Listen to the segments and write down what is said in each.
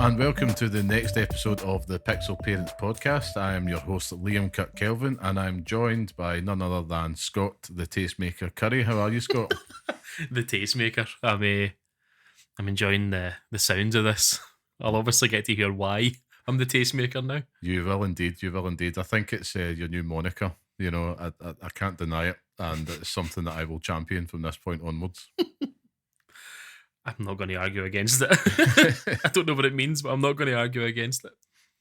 and welcome to the next episode of the Pixel Parents podcast. I am your host, Liam Kirk-Kelvin, and I'm joined by none other than Scott, the Tastemaker Curry. How are you, Scott? The Tastemaker. I'm enjoying the sounds of this. I'll obviously get to hear why I'm the Tastemaker now. You will indeed. I think it's your new moniker. You know, I can't deny it, and it's something that I will champion from this point onwards. I'm not going to argue against it. I don't know what it means, but I'm not going to argue against it.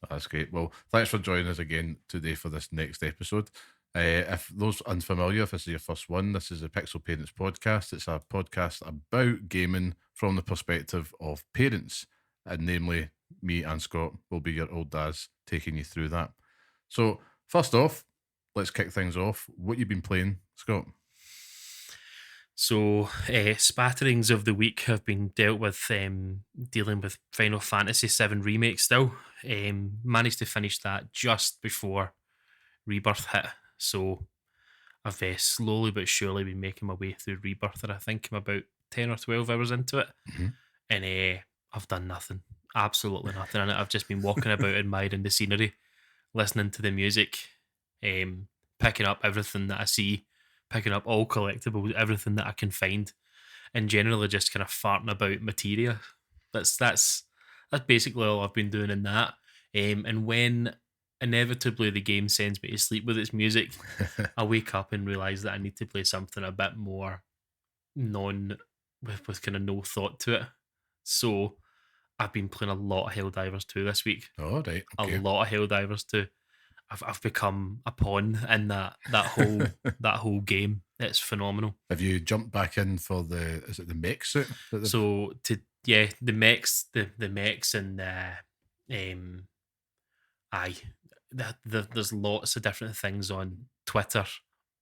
That's great. Well, thanks for joining us again today for this next episode. If those unfamiliar, if this is your first one, this is the Pixel Parents podcast. It's a podcast about gaming from the perspective of parents, and namely me and Scott will be your old dads taking you through that. So first off, let's kick things off. What you been playing, Scott? So, spatterings of the week have been dealt with, dealing with Final Fantasy VII Remake still. Managed to finish that just before Rebirth hit. So, I've slowly but surely been making my way through Rebirth, and I think I'm about 10 or 12 hours into it. Mm-hmm. And I've done nothing. Absolutely nothing in it. I've just been walking about admiring the scenery, listening to the music, picking up everything that I see, picking up all collectibles, everything that I can find, and generally just kind of farting about materia. That's basically all I've been doing in that. And when inevitably the game sends me to sleep with its music, I wake up and realise that I need to play something a bit more with kind of no thought to it. So I've been playing a lot of Helldivers 2 this week. Oh, right. Okay. A lot of Helldivers 2. I've become a pawn in that whole game. It's phenomenal. Have you jumped back in for the mech suit? So the mechs and there's lots of different things on Twitter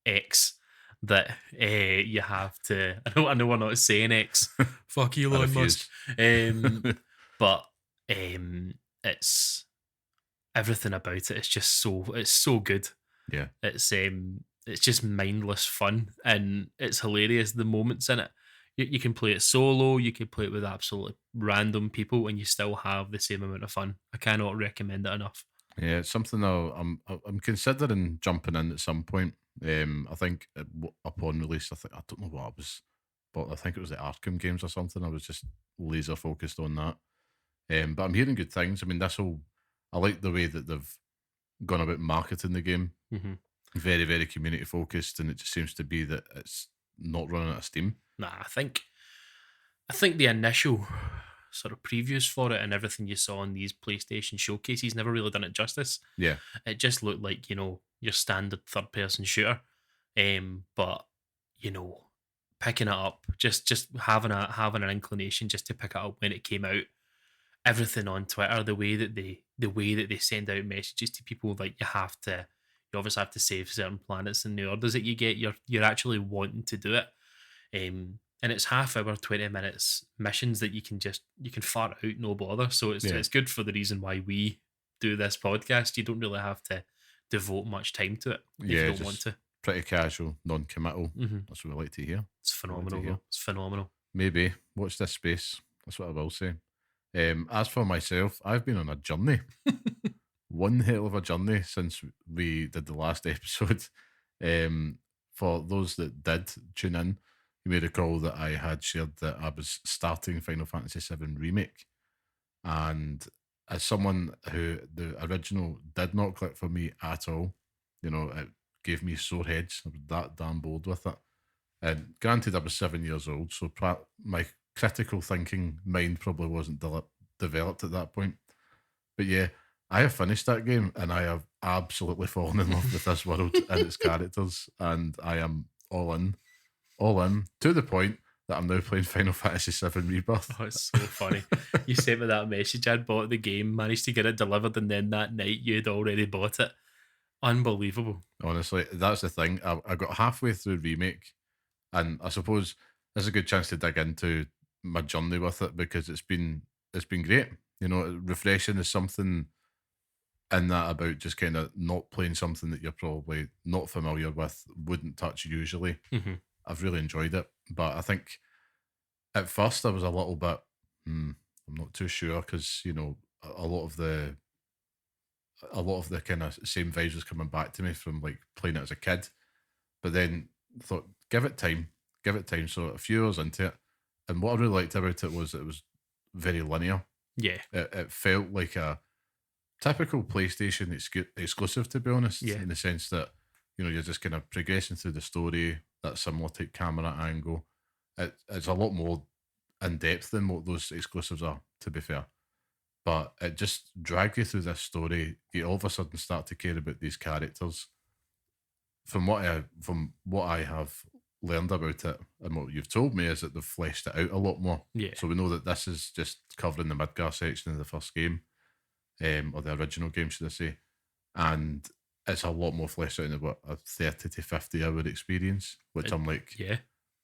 X that you have to. I know we're not saying X. Fuck Elon Musk. But it's everything about it. It's just so good. Yeah. It's just mindless fun, and it's hilarious. The moments in it, you can play it solo, you can play it with absolutely random people, and you still have the same amount of fun. I cannot recommend it enough. Yeah, it's something I'm considering jumping in at some point. I think upon release, I don't know what it was, but I think it was the Arkham games or something. I was just laser focused on that. But I'm hearing good things. I mean, I like the way that they've gone about marketing the game. Mm-hmm. Very, very community focused, and it just seems to be that it's not running out of steam. Nah, I think the initial sort of previews for it and everything you saw on these PlayStation showcases never really done it justice. Yeah. It just looked like, your standard third-person shooter. But, picking it up, just having an inclination just to pick it up when it came out. Everything on Twitter, the way that they send out messages to people, like you obviously have to save certain planets in the orders that you get. You're actually wanting to do it. And it's half hour, 20 minutes missions that you can fart out, no bother. So it's good for the reason why we do this podcast. You don't really have to devote much time to it if you don't want to. Pretty casual, non-committal. Mm-hmm. That's what we like to hear. It's phenomenal. It's phenomenal. Maybe watch this space. That's what I will say. As for myself, I've been on a journey. One hell of a journey since we did the last episode. For those that did tune in, you may recall that I had shared that I was starting Final Fantasy VII Remake. And as someone who the original did not click for me at all, it gave me sore heads. I was that damn bored with it. And granted, I was 7 years old, so my critical thinking mind probably wasn't developed at that point. But yeah, I have finished that game and I have absolutely fallen in love with this world and its characters, and I am all in to the point that I'm now playing Final Fantasy VII Rebirth. Oh, it's so funny. You sent me that message. I'd bought the game, managed to get it delivered, and then that night you'd already bought it. Unbelievable. Honestly, that's the thing. I got halfway through Remake, and I suppose there's a good chance to dig into my journey with it because it's been great. Refreshing is something in that about just kind of not playing something that you're probably not familiar with, wouldn't touch usually. Mm-hmm. I've really enjoyed it, but I think at first I was a little bit, I'm not too sure because a lot of the kind of same vibes was coming back to me from like playing it as a kid. But then thought, give it time. So a few hours into it, and what I really liked about it was very linear. Yeah, It felt like a typical PlayStation exclusive, to be honest, yeah, in the sense that you're just kind of progressing through the story. That similar type camera angle. It's a lot more in depth than what those exclusives are, to be fair. But it just dragged you through this story. You all of a sudden start to care about these characters. From what I have learned about it and what you've told me is that they've fleshed it out a lot more. yeah. So we know that this is just covering the Midgar section of the first game, or the original game, should I say? And it's a lot more fleshed out in what a 30 to 50 hour experience, which It- I'm like, yeah,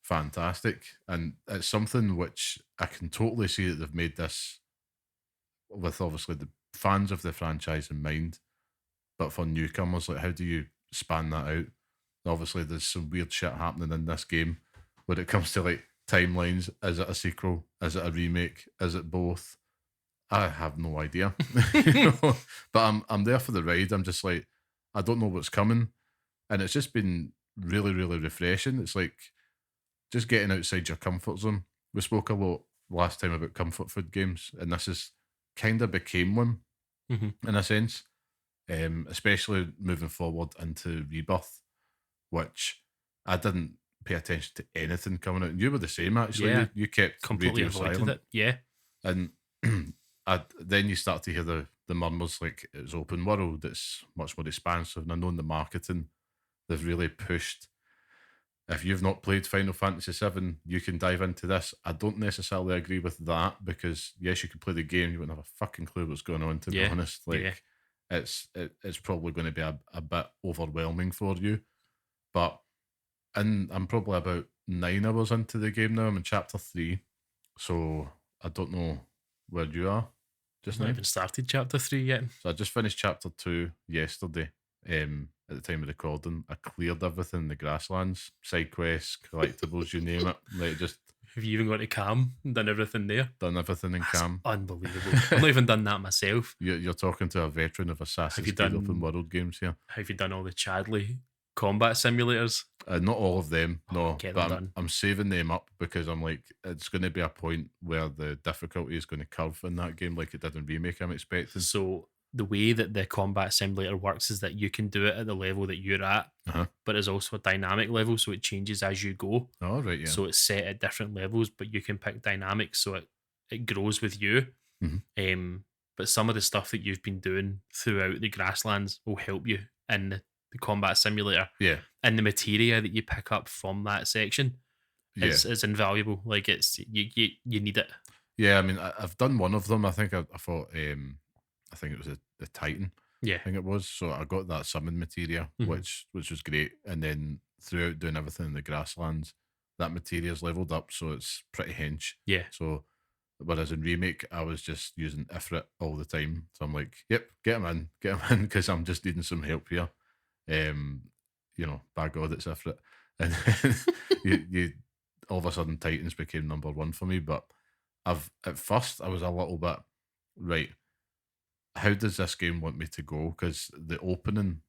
fantastic. And it's something which I can totally see that they've made this with obviously the fans of the franchise in mind, but for newcomers, like how do you span that out? Obviously, there's some weird shit happening in this game when it comes to like timelines. Is it a sequel? Is it a remake? Is it both? I have no idea. But I'm there for the ride. I'm just like, I don't know what's coming. And it's just been really, really refreshing. It's like just getting outside your comfort zone. We spoke a lot last time about comfort food games, and this is kind of became one hmm in a sense, especially moving forward into Rebirth, which I didn't pay attention to anything coming out. And you were the same, actually. yeah. You kept Completely radio avoided silent. it. Yeah, And then you start to hear the murmurs like it's open world, it's much more expansive. And I know in the marketing, they've really pushed. If you've not played Final Fantasy VII, you can dive into this. I don't necessarily agree with that because yes, you could play the game, you wouldn't have a fucking clue what's going on. To be yeah, honest, yeah. like it's probably going to be a bit overwhelming for you. But and I'm probably about 9 hours into the game now. I'm in chapter 3, so I don't know where you are I've just not now. even started chapter 3 yet. So I just finished chapter 2 yesterday. At the time of recording, I cleared everything in the grasslands, side quests, collectibles, you name it. Like just Have you even got to Cam and done everything there? done everything in That's Cam. unbelievable. I've not even done that myself. You're talking to a veteran of Have you Assassin's Creed open done? world games here. Have you done all the Chadley combat simulators? Not all of them, Oh, no. get them But done. I'm saving them up because I'm like, it's going to be a point where the difficulty is going to curve in that game, like it did in remake. I'm expecting. So the way that the combat simulator works is that you can do it at the level that you're at, Uh-huh. but there's also a dynamic level, so it changes as you go. All right, yeah. So it's set at different levels, but you can pick dynamics, so it grows with you. Mhm. But some of the stuff that you've been doing throughout the grasslands will help you in the combat simulator, Yeah, and the materia that you pick up from that section yeah. is invaluable. Like it's you need it. Yeah, I mean, I've done one of them. I think I thought, I think it was the Titan. Yeah. I think it was. So I got that summon materia, Mhm. which was great. And then throughout doing everything in the grasslands, that materia's leveled up, so it's pretty hench. Yeah. So whereas in remake, I was just using Ifrit all the time. So I'm like, yep, get him in, because I'm just needing some help here. Um, by God, it's Ifrit. And then you all of a sudden Titans became number one for me. But at first I was a little bit right. How does this game want me to go? Because the opening,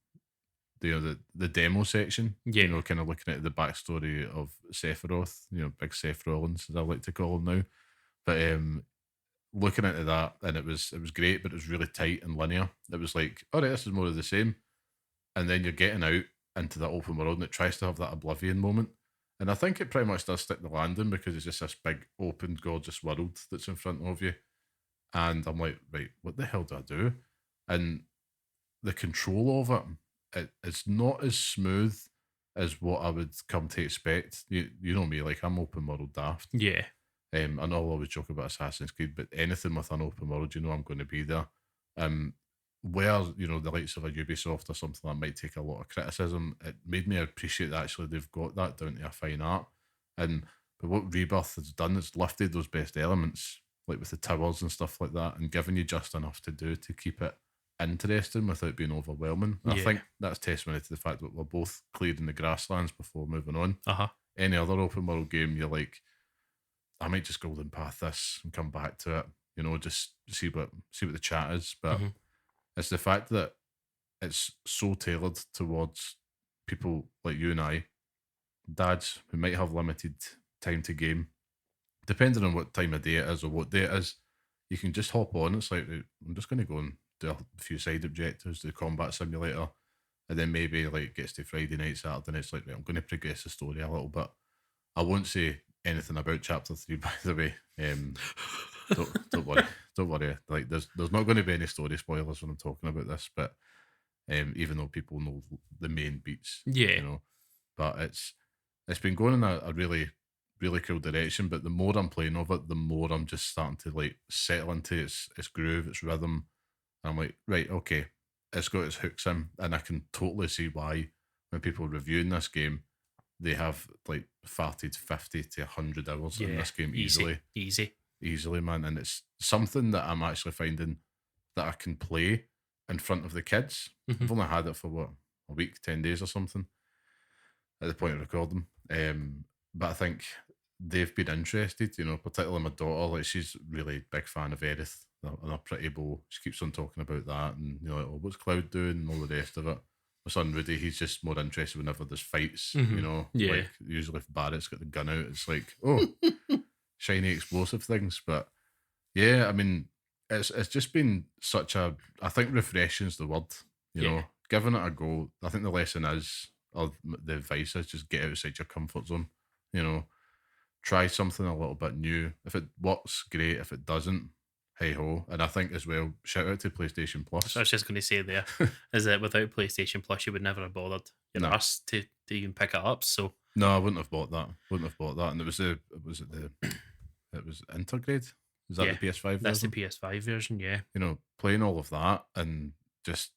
the demo section, Yeah. kind of looking at the backstory of Sephiroth, big Seth Rollins, as I like to call him now. But looking into that, and it was great, but it was really tight and linear. It was like, all right, this is more of the same. And then you're getting out into that open world, and it tries to have that Oblivion moment. And I think it pretty much does stick the landing because it's just this big, open, gorgeous world that's in front of you. And I'm like, right, what the hell do I do? And the control of it's not as smooth as what I would come to expect. You know me, like I'm open world daft. Yeah. I know I'll always joke about Assassin's Creed, but anything with an open world, I'm going to be there. Where the likes of a Ubisoft or something that might take a lot of criticism, it made me appreciate that actually they've got that down to a fine art. But what Rebirth has done is lifted those best elements, like with the towers and stuff like that, and given you just enough to do to keep it interesting without being overwhelming. And I Yeah. think that's testimony to the fact that we're both clearing the grasslands before moving on. Uh-huh. Any other open world game, you're like, I might just golden path this and come back to it. just see what the chat is. But Mhm. it's the fact that it's so tailored towards people like you and I, dads who might have limited time to game, depending on what time of day it is or what day it is. You can just hop on. It's like, right, I'm just going to go and do a few side objectives, do combat simulator, and then maybe like gets to Friday night, Saturday night. It's like, right, I'm going to progress the story a little bit. I won't say anything about chapter 3, by the way. Don't worry, don't worry. Like, there's not going to be any story spoilers when I'm talking about this, but even though people know the main beats, Yeah. you know, but it's been going in a really really cool direction. But the more I'm playing of it, the more I'm just starting to like settle into its groove, its rhythm. And I'm like, right, okay, it's got its hooks in, and I can totally see why when people are reviewing this game, they have like 30 to 50 to 100 hours in Yeah. this game Easy. easily, Easy. easily, man. And it's something that I'm actually finding that I can play in front of the kids. Mhm. I've only had it for what, a week, 10 days or something at the point of recording. But I think they've been interested, particularly my daughter. Like, she's really big fan of Aerith and a pretty bow. She keeps on talking about that, and like, oh, what's Cloud doing and all the rest of it. My son Rudy, he's just more interested whenever there's fights, Mhm. Yeah. like usually if Barrett's got the gun out, it's like, oh, shiny explosive things. But yeah, I mean, it's just been such a, I think refreshing is the word, Yeah. giving it a go. I think the lesson is, or the advice is, just get outside your comfort zone, you know, try something a little bit new. If it works, great. If it doesn't, hey ho. And I think as well, shout out to PlayStation So I Plus. was just going to say there is that without PlayStation Plus, you would never have bothered your No, arse to even pick it up. So no, I wouldn't have bought that. Wouldn't have bought that. And it was Intergrade. Is that the yeah, PS5 that's the version? PS5 version. Yeah. Playing all of that and just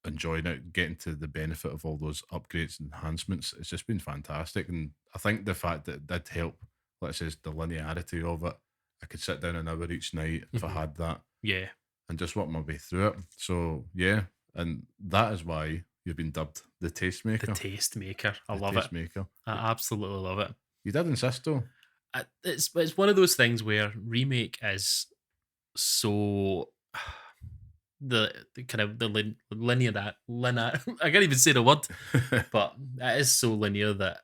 enjoying it, getting to the benefit of all those upgrades and enhancements. It's just been fantastic. And I think the fact that it did help, let's say, the linearity of it. I could sit down an hour each night if I Mhm. had that Yeah. and just work my way through it. So yeah, and that is why you've been dubbed the The tastemaker. taste maker. I The love it. tastemaker. I absolutely love it. You did insist though. It's one of those things where remake is so the kind of the linear that linear. I can't even say the word, but it is so linear that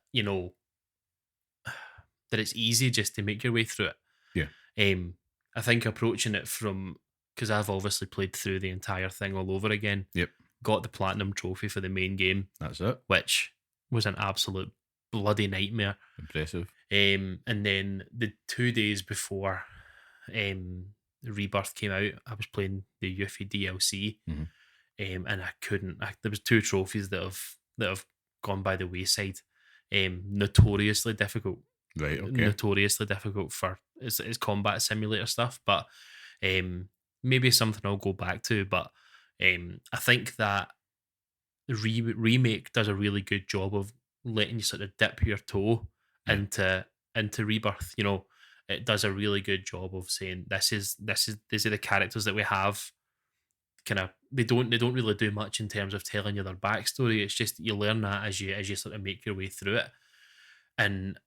that it's easy just to make your way through it. Yeah. Um, I think approaching it from because I've obviously played through the entire thing all over again, Yep. got the platinum trophy for the main game, That's it. which was an absolute bloody nightmare. Impressive. And then the 2 days before the Rebirth came out, I was playing the Yuffie DLC, Mhm. and I couldn't. There was two trophies that have gone by the wayside. Notoriously difficult, Right. Okay. notoriously difficult for its combat simulator stuff, but um, maybe something I'll go back to. But I think that the remake does a really good job of letting you sort of dip your toe Yeah. into Rebirth. It does a really good job of saying these are the characters that we have. Kind of they don't really do much in terms of telling you their backstory. It's just you learn that as you sort of make your way through it. And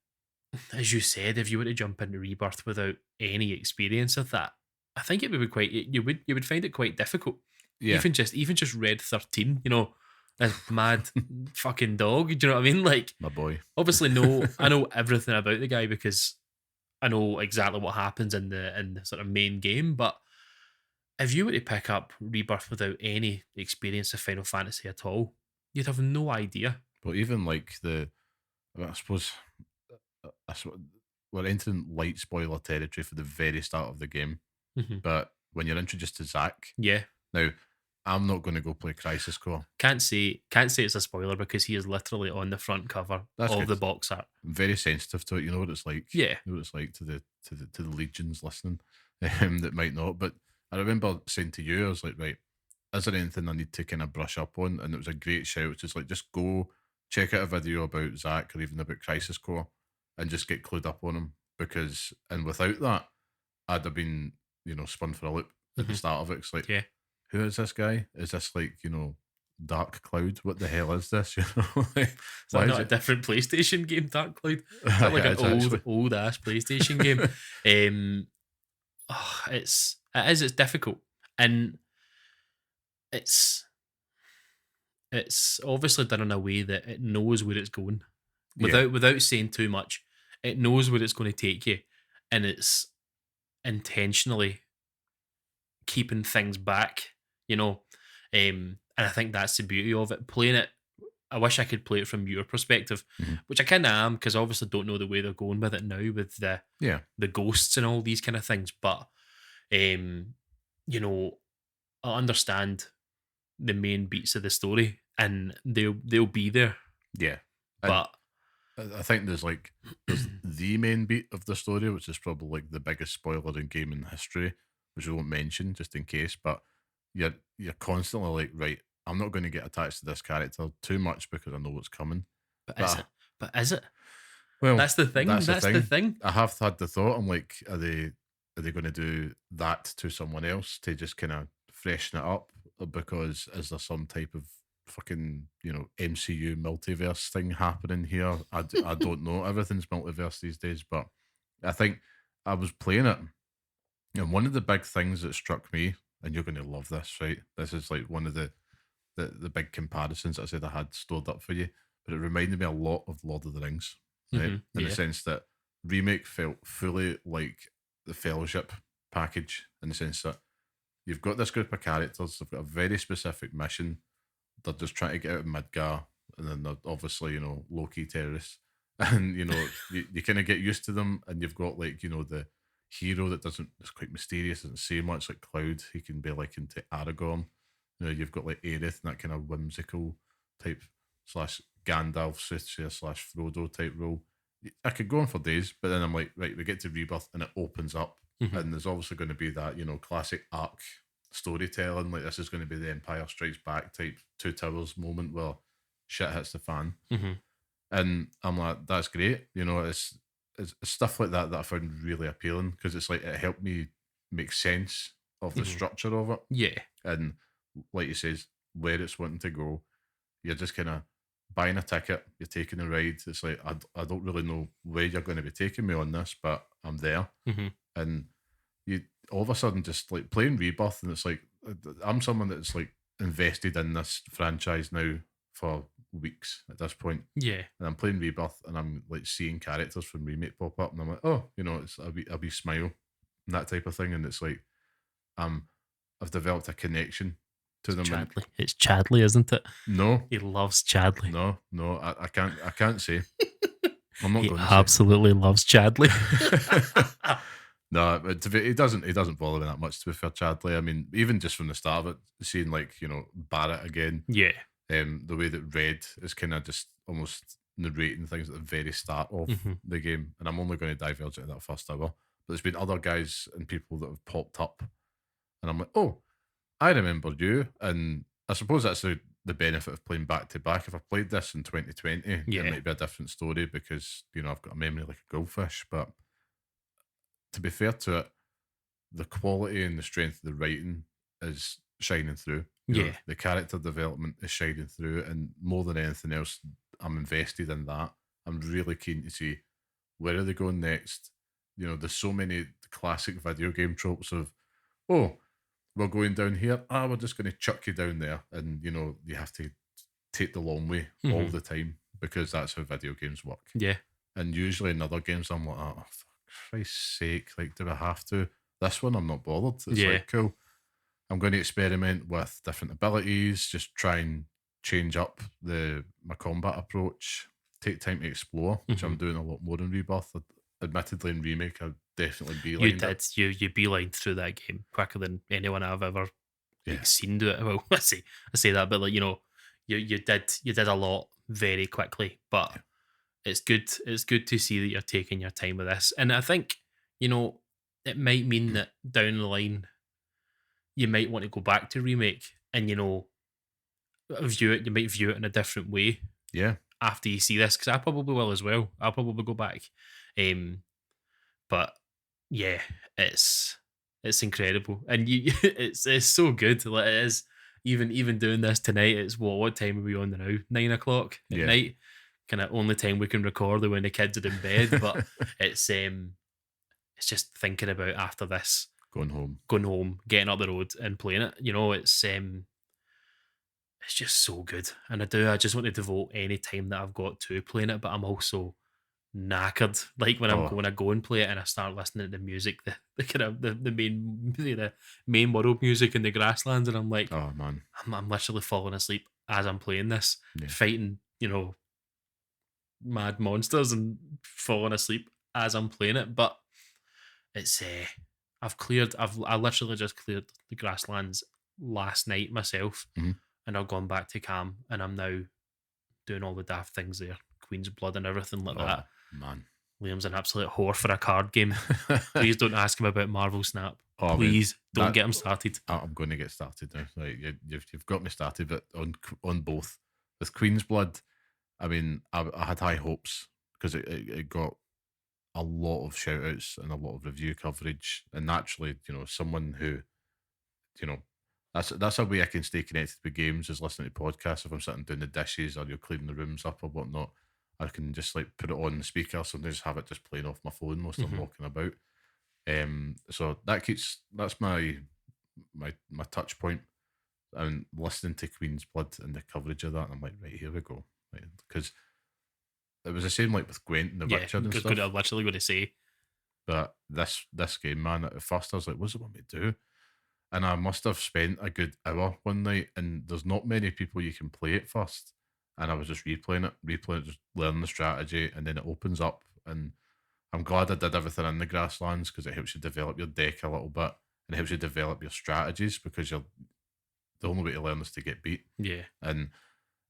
as you said, if you were to jump into Rebirth without any experience of that, I think it would be quite you would find it quite difficult. Yeah. Even just Red 13, a mad fucking dog. Do you know what I mean? Like, My boy. obviously, no, I know everything about the guy because I know exactly what happens in the sort of main game. But if you were to pick up Rebirth without any experience of Final Fantasy at all, you'd have no idea. But even like I suppose we're entering light spoiler territory for the very start of the game. Mhm. But when you're introduced to Zack, Yeah, now I'm not going to go play Crisis Core. can't say it's a spoiler because he is literally on the front cover That's of good. the box art. I'm very sensitive to it. You know what it's like. Yeah. You know what it's like to the legions listening that might not. But I remember saying to you, I was like, right, is there anything I need to kind of brush up on? And it was a great shout. It's just like, just go check out a video about Zach or even about Crisis Core and just get clued up on him. Because, and without that, I'd have been, spun for a loop at the Mhm. start of it. It's like, Yeah. who is this guy? Is this like, Dark Cloud? What the hell is this? Like, Is that why is not a it? different PlayStation game, Dark Cloud? Is that like an It's actually. old ass PlayStation game? Um, it's difficult, and it's it's obviously done in a way that it knows where it's going Yeah, without saying too much. It knows where it's going to take you, and it's intentionally keeping things back, you know. And I think that's the beauty of it. Playing it, I wish I could play it from your perspective, mhm, which I kind of am because I obviously don't know the way they're going with it now with yeah, the ghosts and all these kind of things. But um, you know, I understand the main beats of the story, and they'll be there. yeah. And But I think there's the main beat of the story, which is probably like the biggest spoiler in gaming history, which we won't mention just in case. But you're constantly like, right, I'm not going to get attached to this character too much because I know what's coming. but But is it? But is it? well, That's the thing. that's the That's the thing. thing. I have had the thought. I'm like, are they going to do that to someone else to just kind of freshen it up? Because is there some type of fucking MCU multiverse thing happening here? I don't know. Everything's multiverse these days, but I think I was playing it, and one of the big things that struck me, and you're going to love this, right? This is like one of the big comparisons I said I had stored up for you, but it reminded me a lot of Lord of the Rings, right? In the Yeah. sense that remake felt fully like the Fellowship package, in the sense that you've got this group of characters, they've got a very specific mission, they're just trying to get out of Midgar, and then they're obviously, low key terrorists. And you kind of get used to them, and you've got like, the hero that doesn't is quite mysterious, doesn't say much like Cloud, he can be like into Aragorn. You've got like Aerith and that kind of whimsical type slash Gandalf, Soothsayer slash Frodo type role. I could go on for days, but then I'm like, right, we get to Rebirth and it opens up, Hmm. and there's obviously going to be that, classic arc storytelling. Like this is going to be the Empire Strikes Back type Two Towers moment where shit hits the fan. Hmm. And I'm like, that's great. It's stuff like that that I found really appealing because it's like it helped me make sense of the Hmm. structure of it. Yeah. And like you says, where it's wanting to go, you're just kind of buying a ticket, you're taking a ride. It's like, I don't really know where you're going to be taking me on this, but I'm there. Hmm. And you all of a sudden just like playing Rebirth, and it's like, I'm someone that's like invested in this franchise now for weeks at this point, Yeah. and I'm playing Rebirth, and I'm like seeing characters from Remake pop up, and I'm like, oh, it's a wee smile and that type of thing, and it's like, um, I've developed a connection to It's them, and Chadley. It's Chadley, isn't it? no, He loves Chadley. no, I can't say, I'm not He going to say. absolutely loves Chadley. No, but he doesn't bother me that much. To be fair, Chadley. I mean, even just from the start of it, seeing like Barrett again, Yeah. the way that Red is kind of just almost narrating things at the very start of Hmm. the game, and I'm only going to divulge into that first hour. But there's been other guys and people that have popped up, and I'm like, oh, I remember you, and I suppose that's the benefit of playing back to back. If I played this in 2020, it Yeah. might be a different story because I've got a memory like a goldfish. But to be fair to it, the quality and the strength of the writing is shining through. Yeah. The character development is shining through, and more than anything else, I'm invested in that. I'm really keen to see where are they going next. There's so many classic video game tropes of, oh, we're going down here. We're just going to chuck you down there, and you have to take the long way all Hmm. the time because that's how video games work. Yeah. And usually in other games, I'm like, oh, for Christ's sake, like, do I have to? This one, I'm not bothered. It's Yeah. like, cool. I'm going to experiment with different abilities, just try and change up my combat approach, take time to explore, which Hmm. I'm doing a lot more in Rebirth. Admittedly, in Remake, I'd definitely You beelined it. did. You beelined through that game quicker than anyone I've ever Yeah, seen do it. Well, I say that, but like you did a lot very quickly. But yeah. it's good. It's good to see that you're taking your time with this, and I think you know it might mean that down the line you might want to go back to remake and view it. You might view it in a different way Yeah. after you see this because I probably will as well. I'll probably go back. Um, but yeah, it's incredible, and you it's so good. Like it is. Even doing this tonight, it's what time are we on now? 9 o'clock at Yeah. night. Kind of only time we can record are when the kids are in bed. But it's it's just thinking about after this. Going home. going home, getting up the road and playing it. It's just so good. And I just want to devote any time that I've got to playing it, but I'm also knackered. Like Oh, when I go and play it and I start listening to the music, the kind of the main world music in the grasslands, and I'm like, oh man. I'm literally falling asleep as I'm playing this, Yeah. fighting, mad monsters and falling asleep as I'm playing it. But it's I literally just cleared the grasslands last night myself, Mhm. and I've gone back to Cam, and I'm now doing all the daft things there, Queen's Blood and everything like that. Oh man. Liam's an absolute whore for a card game. Please don't ask him about Marvel Snap. Oh, mate, Please don't that get him started. I'm going to get started now. Like you've got me started, but on both with Queen's Blood. I mean, I had high hopes because it got a lot of shout outs and a lot of review coverage, and naturally, someone who you know that's a way I can stay connected with games is listening to podcasts. If I'm sitting doing the dishes or you're cleaning the rooms up or whatnot, I can just like put it on the speaker. Sometimes have it just playing off my phone whilst I'm Mhm. walking about. So that's my touch point, and listening to Queen's Blood and the coverage of that, and I'm like, right, here we go, because it was the same like with Gwent and The Yeah, Witcher and I'm stuff. literally going to say, But this game, man, at first I was like, what's it want me to do? And I must have spent a good hour one night, and there's not many people you can play at first. And I was just replaying it, just learning the strategy, and then it opens up. And I'm glad I did everything in the grasslands because it helps you develop your deck a little bit and it helps you develop your strategies because the only way to learn is to get beat. yeah, And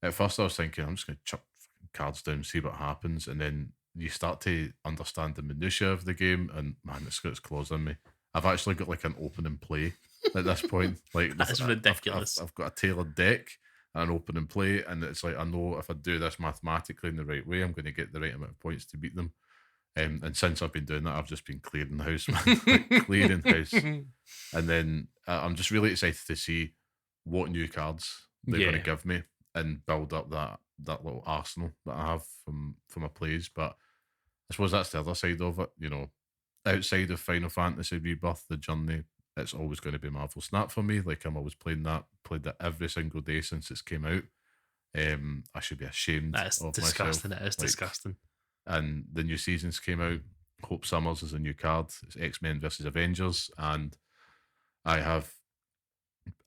at first I was thinking, I'm just going to chuck fucking cards down, see what happens. And then you start to understand the minutiae of the game, and man, it's got its claws on me. I've actually got like an open and play at this point. Like that's ridiculous. I've got a tailored deck and an open and play, and it's like I know if I do this mathematically in the right way, I'm going to get the right amount of points to beat them. And since I've been doing that, I've just been clearing the house, man, like clearing house. And then I'm just really excited to see what new cards they're going to Yeah, give me and build up that little arsenal that I have from my plays. But I suppose that's the other side of it. Outside of Final Fantasy Rebirth, the journey, it's always going to be Marvel Snap for me. Like I'm always playing that, played that every single day since it's came out. I should be ashamed that's of disgusting. myself. It is Like, disgusting. and the new seasons came out. Hope Summers is a new card. It's X-Men versus Avengers, and I have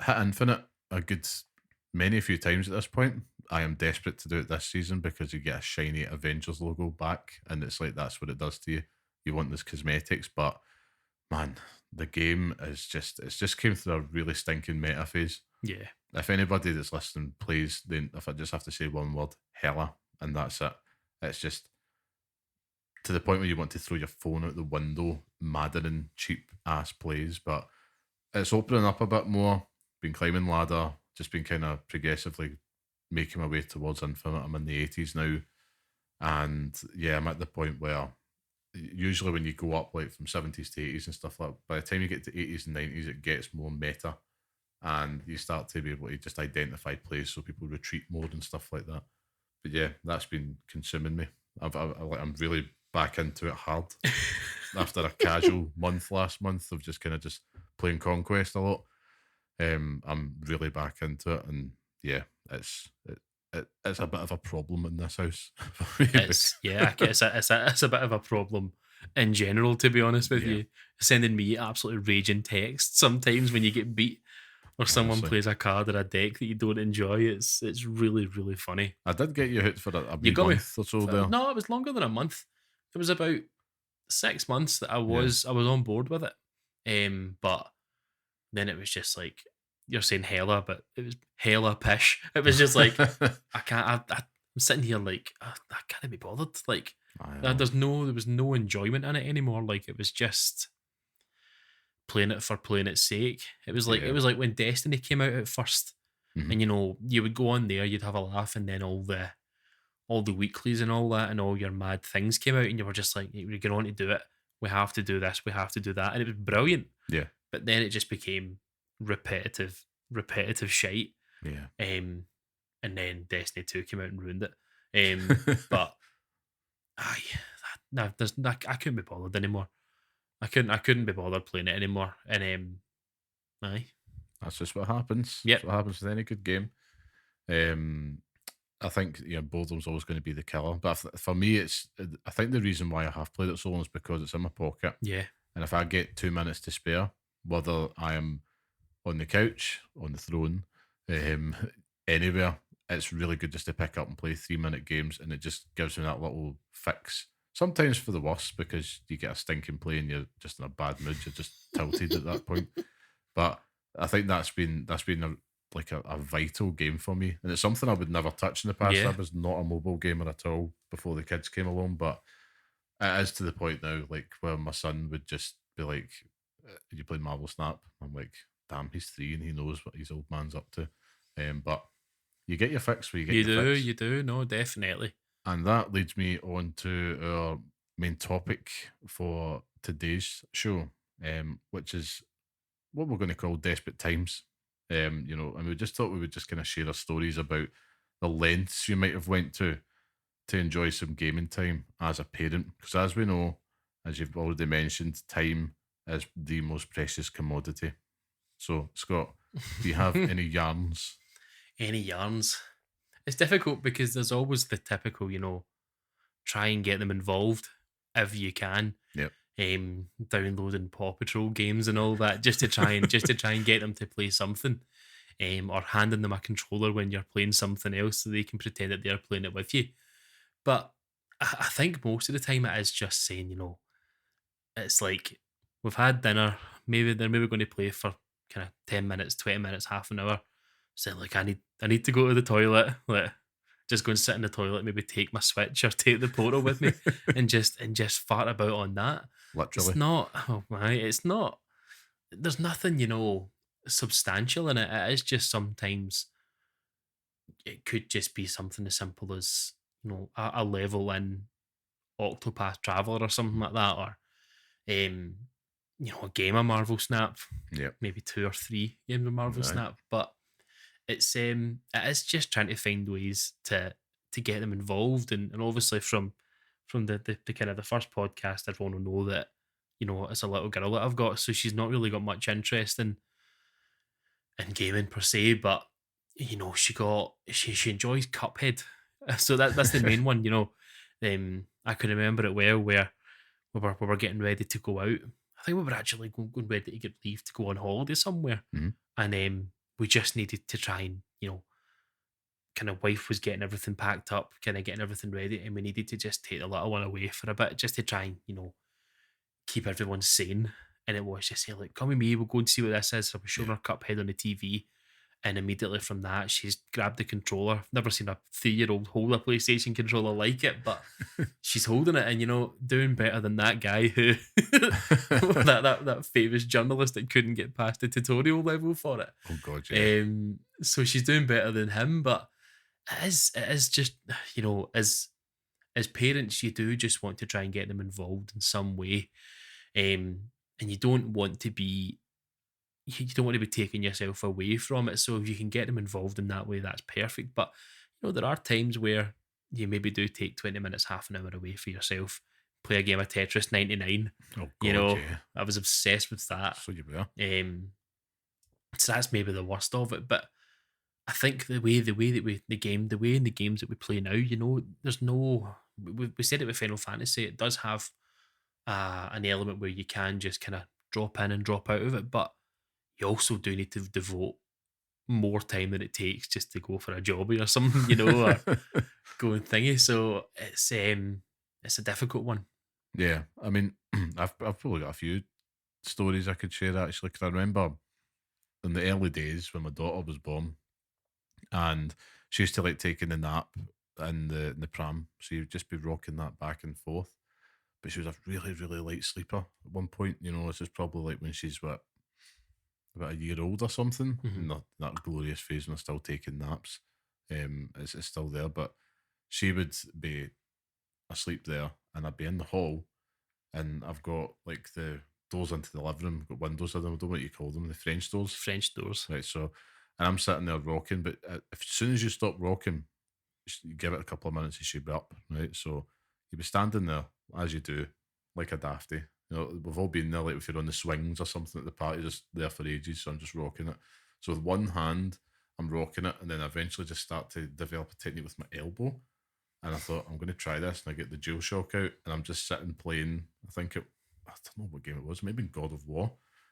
hit Infinite a few times at this point. I am desperate to do it this season because you get a shiny Avengers logo back, and it's like that's what it does to you. You want this cosmetics, but man, the game is it's just came through a really stinking meta phase. Yeah, If anybody that's listening plays, then if I just have to say one word, hella, and that's it. It's just to the point where you want to throw your phone out the window, maddening, cheap ass plays. But it's opening up a bit more. Been climbing ladder, just been kind of progressively making my way towards infinite. I'm in the 80s now, and yeah, I'm at the point where usually when you go up like from 70s to 80s and stuff like that, by the time you get to 80s and 90s, it gets more meta, and you start to be able to just identify plays so people retreat more and stuff like that. But yeah, that's been consuming me. I'm really back into it hard after a casual month last month of just playing Conquest a lot. I'm really back into it, and yeah, it's a bit of a problem in this house for me. it's yeah, it's a bit of a problem in general. To be honest with Yeah, you, sending me absolutely raging texts sometimes when you get beat or someone honestly, plays a card or a deck that you don't enjoy. It's really funny. I did get you hooked for a You wee got me. month or so there. No, it was longer than a month. It was about 6 months that Yeah, I was on board with it. But then it was just like you're saying hella, but it was hella pish. It was just like I can't. I'm sitting here like I can't be bothered. Like I know. there was no enjoyment in it anymore. Like it was just playing it for playing its sake. It Yeah, was like when Destiny came out at first, hmm and you would go on there, you'd have a laugh, and then all the weeklies and all that, and all your mad things came out, and you were just like, we're going on to do it. We have to do this. We have to do that, and it was brilliant. yeah, But then it just became repetitive shite. yeah. Um, and then Destiny 2 came out and ruined it. But aye, no, I couldn't be bothered anymore. I couldn't be bothered playing it anymore. And aye, That's just what happens. That's yep, what happens with any good game. Um, I think boredom's always going to be the killer. But for me, I think the reason why I have played it so long is because it's in my pocket, yeah, and if I get 2 minutes to spare, whether I am on the couch, on the throne, um, anywhere, it's really good just to pick up and play 3 minute games, and it just gives me that little fix. Sometimes for the worse because you get a stinking play and you're just in a bad mood. You're just tilted at that point. But I think that's been a vital game for me, and it's something I would never touch in the past. I yeah. was not a mobile gamer at all before the kids came along, but it is to the point now, like where my son would just be like, "You play Marvel Snap?" I'm like, "Damn, he's 3 and he knows what his old man's up to." But you get your fix where you get You your do, fix, you do. No, definitely. and that leads me on to our main topic for today's show, which is what we're going to call desperate times. And we just thought we would just kind of share our stories about the lengths you might have went to enjoy some gaming time as a parent. Because as we know, as you've already mentioned, time is the most precious commodity. So, Scott, do you have any yarns? Any yarns? It's difficult because there's always the typical, try and get them involved if you can. Yep. Downloading Paw Patrol games and all that just to try and get them to play something. Or handing them a controller when you're playing something else so they can pretend that they're playing it with you. But I think most of the time it is just saying, it's like we've had dinner. Maybe they're maybe going to play for kind of 10 minutes, 20 minutes, half an hour. Say like I need to go to the toilet. Like just go and sit in the toilet. Maybe take my Switch or take the portal with me, and just fart about on that. It's Literally. not. Oh my! It's not. There's nothing substantial in it. It is just sometimes it could just be something as simple as a level in Octopath Traveler or something like that, or um, a game of Marvel Snap, Yep. maybe two or three games of Marvel Right. Snap. But it is just trying to find ways to get them involved, and obviously from the kind of the first podcast, everyone will know that it's a little girl that I've got, so she's not really got much interest in gaming per se, but she enjoys Cuphead, so that's the main one. I can remember it well where we were getting ready to go out. I think we were actually going ready to get leave to go on holiday somewhere, Mhm. and we just needed to try and kind of wife was getting everything packed up, kind of getting everything ready, and we needed to just take the little one away for a bit, just to try and keep everyone sane. And it was just saying like, "Come with me, we'll go and see what this is." So I was showing Yeah. her Cuphead on the TV, and immediately from that, she's grabbed the controller. Never seen a 3-year-old hold a PlayStation controller like it, but she's holding it and doing better than that guy who that famous journalist that couldn't get past the tutorial level for it. Oh God, yeah. So she's doing better than him, but it is just as parents, you do just want to try and get them involved in some way, and you don't want to be you don't want to be taking yourself away from it. So if you can get them involved in that way, that's perfect. But there are times where you maybe do take 20 minutes, half an hour away for yourself, play a game of Tetris 99. Oh God, yeah. I was obsessed with that. So you were. Um, so that's maybe the worst of it. But I think the way that the way in the games that we play now, there's no. We said it with Final Fantasy. It does have an element where you can just kind of drop in and drop out of it, but you also do need to devote more time than it takes just to go for a jobby or something, or go and thingy. So it's a difficult one. Yeah, I mean, I've probably got a few stories I could share actually. Because I remember in the early days when my daughter was born, and she used to like taking a nap in the pram, so you'd just be rocking that back and forth. But she was a really really light sleeper at one point. This is probably like when she's about a year old or something, Hmm. in that glorious phase when they're still taking naps. It's still there, but she would be asleep there, and I'd be in the hall, and I've got like the doors into the living room, got windows in them. I don't know what you call them, the French doors, French doors. right? So, and I'm sitting there rocking, but as soon as you stop rocking, you give it a couple of minutes, you should be up, right? So you'd be standing there as you do, like a dafty, You know, we've all been there, like if you're on the swings or something at the party, just there for ages. So I'm just rocking it. So with one hand, I'm rocking it, and then I eventually just start to develop a technique with my elbow. And I thought, I'm going to try this, and I get the DualShock out, and I'm just sitting playing. I don't know what game it was, maybe God of War.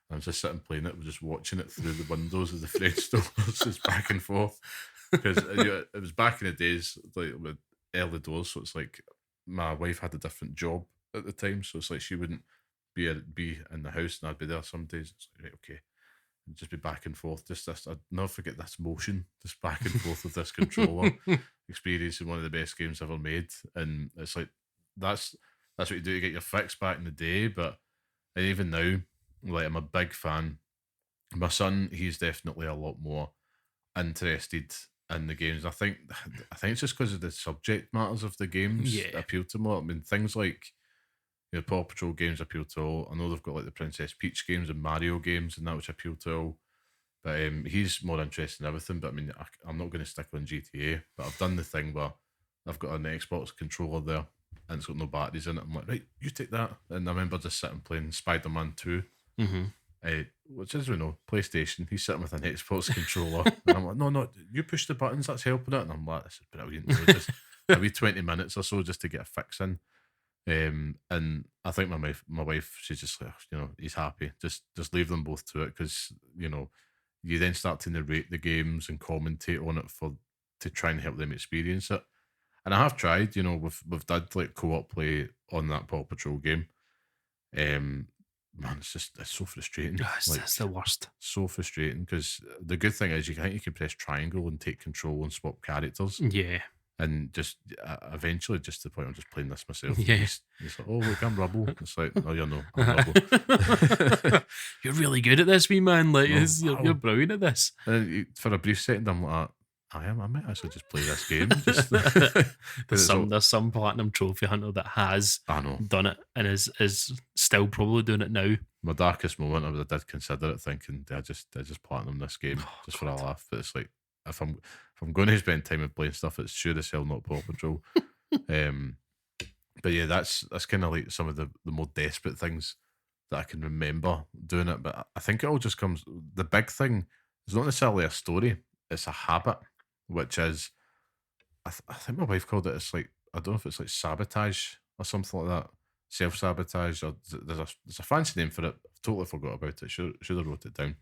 And I'm just sitting playing it, just watching it through the windows of the French stores, just back and forth. Because it was back in the days, like with early doors. So it's like my wife had a different job at the time, so it's like she wouldn't be in the house, and I'd be there some days. It's like, right, okay, and just be back and forth. Just this, I'd never forget this motion, just back and forth with this controller. Experiencing one of the best games ever made, and it's like that's what you do to get your fix back in the day. But even now, like I'm a big fan. My son, he's definitely a lot more interested in the games. I think it's just because of the subject matters of the games that Yeah. appeal to more. I mean, things like Paw Patrol games appeal to all. I know they've got like the Princess Peach games and Mario games and that, which appeal to all. But he's more interested in everything. But I mean, I'm not going to stick on GTA. But I've done the thing where I've got an Xbox controller there and it's got no batteries in it. I'm like, right, you take that. And I remember just sitting playing Spider Man 2, Hmm. which is, PlayStation. He's sitting with an Xbox controller. And I'm like, no, you push the buttons, that's helping it. And I'm like, this is brilliant. Just a wee 20 minutes or so just to get a fix in. And I think my wife, she's just like, he's happy. Just leave them both to it because, you then start to narrate the games and commentate on it to try and help them experience it. And I have tried, we've did like co-op play on that Paw Patrol game. Um, Man, it's so frustrating. Like That's the worst. so frustrating because the good thing is you can press triangle and take control and swap characters, Yeah. and just eventually just to the point I'm just playing this myself. And Yeah. he's like, oh look, I'm Rubble. It's like, no, you're no, I'm Rubble. You're really good at this, wee man. Like, No, you're wow. brilliant at this. And for a brief second, I'm like, I might actually just play this game. Just There's because it's all, some platinum trophy hunter that has I know. done it and is still probably doing it now. My darkest moment, I did consider it, thinking, I just platinum this game Oh, just for a God. laugh. But it's like if I'm going to spend time with playing stuff, it's sure as hell not Paw Patrol. um, but yeah, that's kind of like some of the more desperate things that I can remember doing it. But I think it all just comes. The big thing is not necessarily a story; it's a habit, which is I think my wife called it. It's like I don't know if it's like sabotage or something like that. Self sabotage, or there's a fancy name for it. I've totally forgot about it. Should have wrote it down.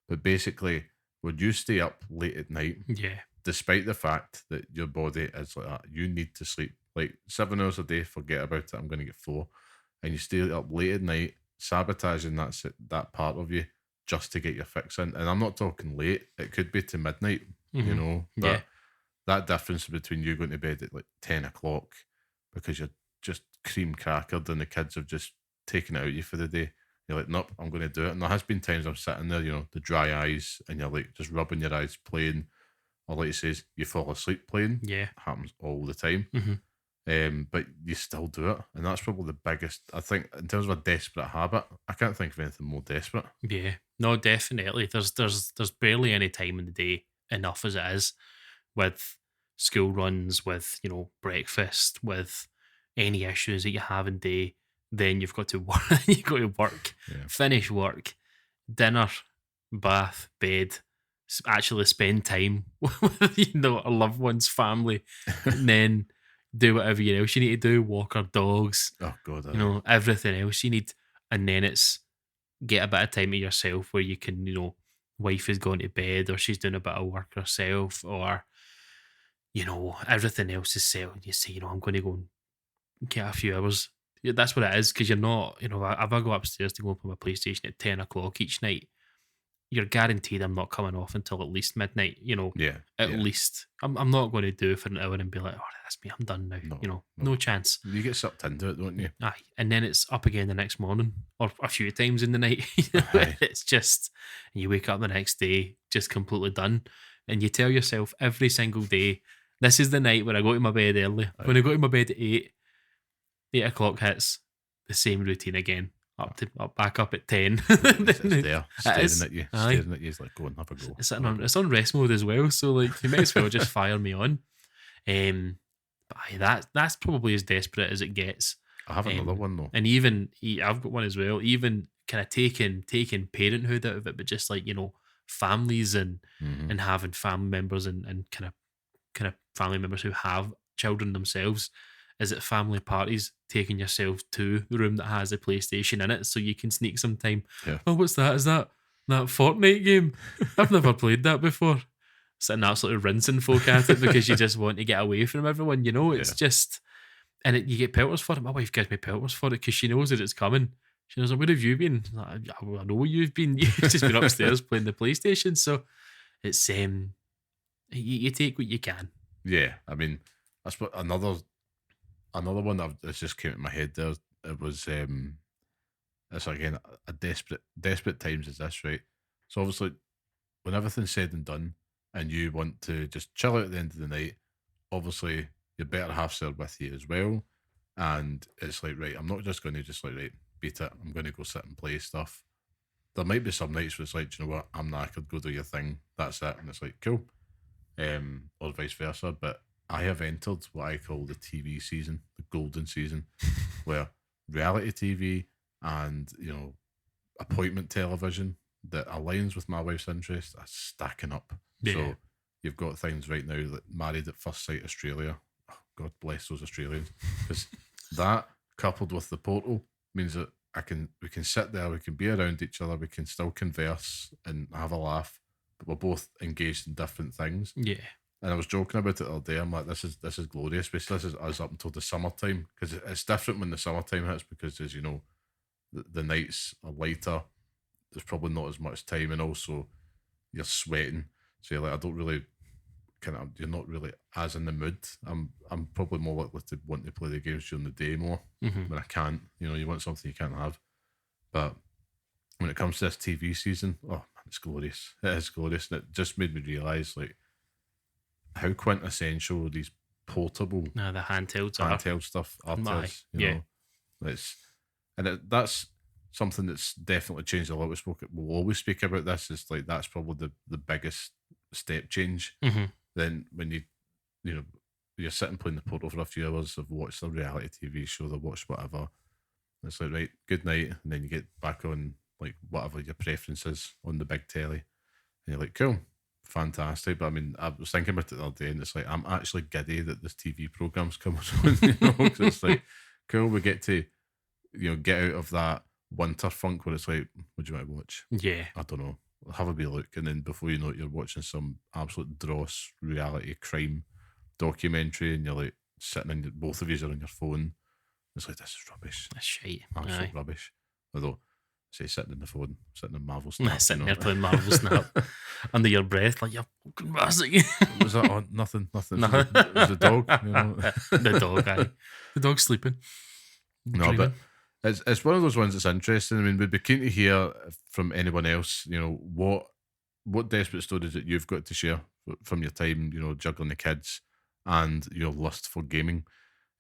But basically, when you stay up late at night, Yeah. despite the fact that your body is like that, you need to sleep like 7 hours a day. Forget about it. I'm going to get 4, and you stay up late at night, sabotaging that part of you just to get your fix in. And I'm not talking late; it could be to midnight, Hmm. Yeah. But that difference between you going to bed at like 10 o'clock because you're just cream crackered and the kids have just taken it out of you for the day. You're like, nope, I'm going to do it. And there has been times I'm sitting there, the dry eyes, and you're like just rubbing your eyes playing, or like it says, you fall asleep playing. Yeah. Happens all the time. Hmm. But you still do it, and that's probably the biggest. I think in terms of a desperate habit, I can't think of anything more desperate. Yeah. No, definitely. There's barely any time in the day, enough as it is, with school runs, with breakfast, with any issues that you have in day. Then you've got to work. You got to work, Yeah, finish work, dinner, bath, bed. Actually spend time with our loved ones, family, and then do whatever else you need to do. Walk our dogs, oh god, I, everything else you need, and then it's get a bit of time to yourself where you can, wife is going to bed or she's doing a bit of work herself, or everything else is set. And you say, I'm going to go and get a few hours. Yeah, that's what it is, because you're not, if I go upstairs to go and play my PlayStation at 10 o'clock each night, you're guaranteed I'm not coming off until at least midnight, yeah, at yeah. least. I'm not going to do it for an hour and be like, oh, that's me, I'm done now. No, No no. chance. You get sucked into it, don't you? Aye. And then it's up again the next morning or a few times in the night. Aye. It's just, and you wake up the next day just completely done. And you tell yourself every single day, this is the night when I go to my bed early. Aye. When I go to my bed at 8 o'clock hits, the same routine again. Back up at 10. It's there, is. staring at you, Aye. staring at you. It's like, go and have a go. It's on rest mode as well, so like you might as well just fire me on. But aye, that's probably as desperate as it gets. I have another one though. And even I've got one as well. Even kind of taking parenthood out of it, but just like families Hmm. and having family members and kind of family members who have children themselves. Is it family parties taking yourself to the room that has a PlayStation in it so you can sneak some time? Yeah. Oh, what's that? Is that Fortnite game? I've never played that before. Sitting absolutely rinsing folk at it because you just want to get away from everyone. It's Yeah. just, and you get pelters for it. My wife gives me pelters for it because she knows that it's coming. She knows, where have you been? I'm like, I know where you've been. You've just been upstairs playing the PlayStation. So it's you take what you can. Yeah. I mean, that's what another one that just came to my head there. It was it's again a desperate times is this, right? So obviously when everything's said and done and you want to just chill out at the end of the night, obviously your better half's there with you as well. And it's like, right, I'm not just going to just like, right, beat it. I'm going to go sit and play stuff. There might be some nights where it's like, "Do you know what, I'm knackered, go do your thing. That's it." And it's like, cool. Or vice versa. But I have entered what I call the TV season, the golden season, where reality TV and, appointment television that aligns with my wife's interest are stacking up. Yeah. So you've got things right now like Married at First Sight Australia. Oh, God bless those Australians. Because that coupled with the portal means that we can sit there, we can be around each other, we can still converse and have a laugh, but we're both engaged in different things. Yeah. And I was joking about it the other day. I'm like, this is glorious. Basically, this is us up until the summertime because it's different when the summertime hits because, as you know, the nights are lighter. There's probably not as much time, and also you're sweating. So you're like, I don't really you're not really as in the mood. I'm probably more likely to want to play the games during the day more when I can't. You want something you can't have. But when it comes to this TV season, oh man, it's glorious. It is glorious, and it just made me realise like how quintessential these portable No, the handhelds handheld stuff are to Aye, us. yeah. It's that's something that's definitely changed a lot. We'll always speak about this. It's like that's probably the biggest step change. Mm-hmm. Then when you know you're sitting playing the portal for a few hours, have watched a reality TV show, they've watched whatever. It's like, right, good night, and then you get back on like whatever your preference is on the big telly, and you're like, cool, fantastic. But I mean, I was thinking about it the other day, and it's like I'm actually giddy that this TV program's coming on. 'Cause it's like, cool, we get to get out of that winter funk where it's like, what do you want to watch? Yeah. I don't know. Have a wee look, and then before you know it, you're watching some absolute dross reality crime documentary, and you're like sitting in both of you are on your phone. It's like, this is rubbish, That's shite. absolute Aye. rubbish. Although, say sitting in the phone, sitting in Marvel Snap, Sitting there playing Marvel Snap under your breath, like you're fucking bastard. Was that on? Nothing. No. It was a dog. The dog, aye. The dog's sleeping. No, but it's one of those ones that's interesting. I mean, we'd be keen to hear from anyone else. What desperate stories that you've got to share from your time. Juggling the kids and your lust for gaming.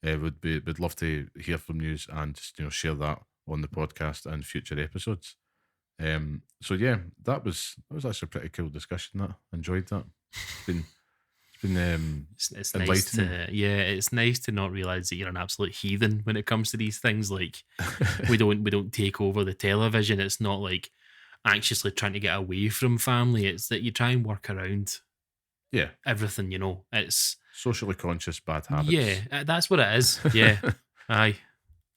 We'd love to hear from you and just share that on the podcast and future episodes. So yeah, that was actually a pretty cool discussion. That enjoyed that. It's been it's nice to it's nice to not realize that you're an absolute heathen when it comes to these things. Like we don't take over the television. It's not like anxiously trying to get away from family. It's that you try and work around yeah, everything. It's socially conscious bad habits. yeah, that's what it is. Yeah, aye,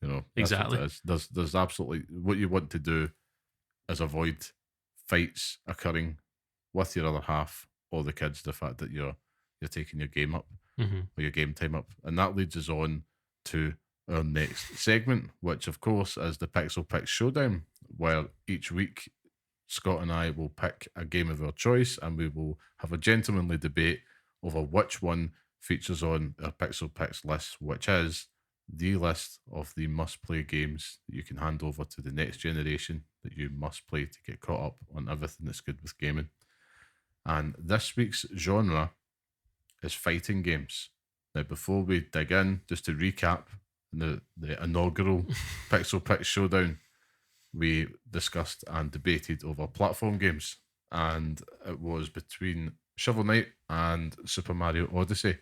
that's what exactly. it is. There's absolutely what you want to do is avoid fights occurring with your other half or the kids. The fact that you're taking your game up Mm-hmm. or your game time up, and that leads us on to our next segment, which of course is the Pixel Picks Showdown, where each week Scott and I will pick a game of our choice, and we will have a gentlemanly debate over which one features on our Pixel Picks list, which is the list of the must-play games that you can hand over to the next generation that you must play to get caught up on everything that's good with gaming. And this week's genre is fighting games. Now, before we dig in, just to recap the inaugural Pixel Picks Showdown, we discussed and debated over platform games, and it was between Shovel Knight and Super Mario Odyssey.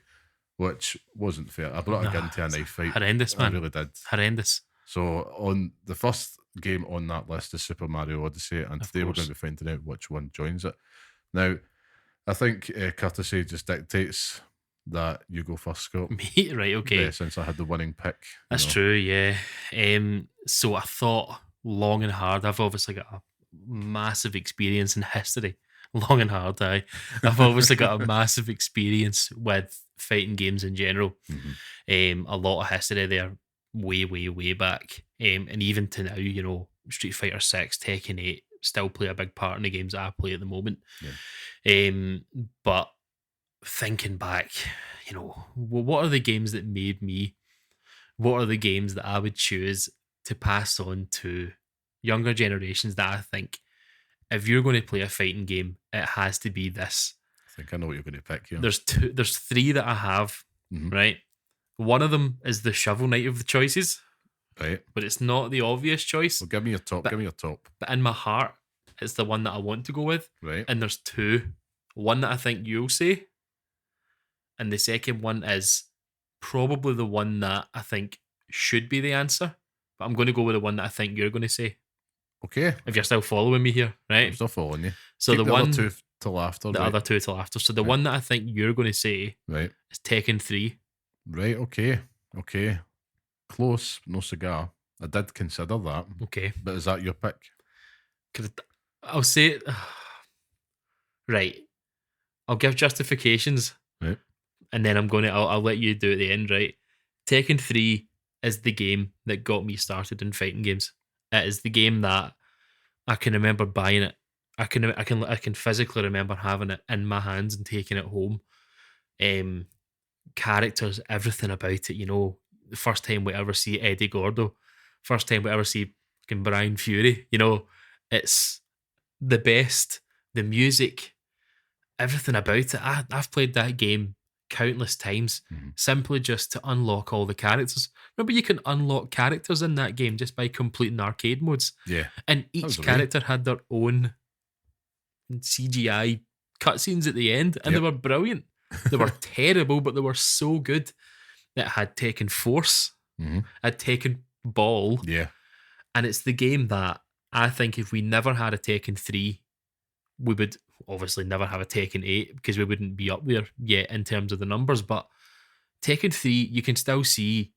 which wasn't fair. I brought a gun to a It's knife fight. horrendous, I man. really did. Horrendous. So on the first game on that list is Super Mario Odyssey, and Of today we're going course. to be finding out which one joins it. Now, I think courtesy just dictates that you go first, Scott. Me, right, okay. Since I had the winning pick. That's true, yeah. So I thought long and hard. I've obviously got a massive experience in history. Long and hard, I've obviously got a massive experience with fighting games in general. A lot of history there, way, way, way back. And even to now, Street Fighter 6, Tekken 8 still play a big part in the games that I play at the moment. But thinking back, what are the games that made me? What are the games that I would choose to pass on to younger generations that I think if you're going to play a fighting game, it has to be this. I think I know what you're going to pick here. There's three that I have, right? One of them is the Shovel Knight of the choices. Right. But it's not the obvious choice. Well, give me your top. But in my heart, it's the one that I want to go with. Right. And there's two. One that I think you'll say. And the second one is probably the one that I think should be the answer. But I'm going to go with the one that I think you're going to say. Okay. If you're still following me here, right? I'm still following you. So keep the one... other two till after. The other two till after. So the one that I think you're going to say is Tekken 3. Right, okay. Close, no cigar. I did consider that. Okay. But is that your pick? I'll say it. Right. I'll give justifications. Right. And then I'll let you do it at the end, right? Tekken 3 is the game that got me started in fighting games. It is the game that I can remember buying it. I can physically remember having it in my hands and taking it home. Characters, everything about it, the first time we ever see Eddie Gordo, first time we ever see fucking Brian Fury, it's the best. The music, everything about it. I've played that game countless times, simply just to unlock all the characters. Remember, you can unlock characters in that game just by completing arcade modes. Yeah. And each character had their own CGI cutscenes at the end, and they were brilliant. They were terrible, but they were so good. It had Tekken Force, had Tekken Ball. Yeah. And it's the game that I think if we never had a Tekken 3, we would obviously never have a Tekken 8 because we wouldn't be up there yet in terms of the numbers. But Tekken 3, you can still see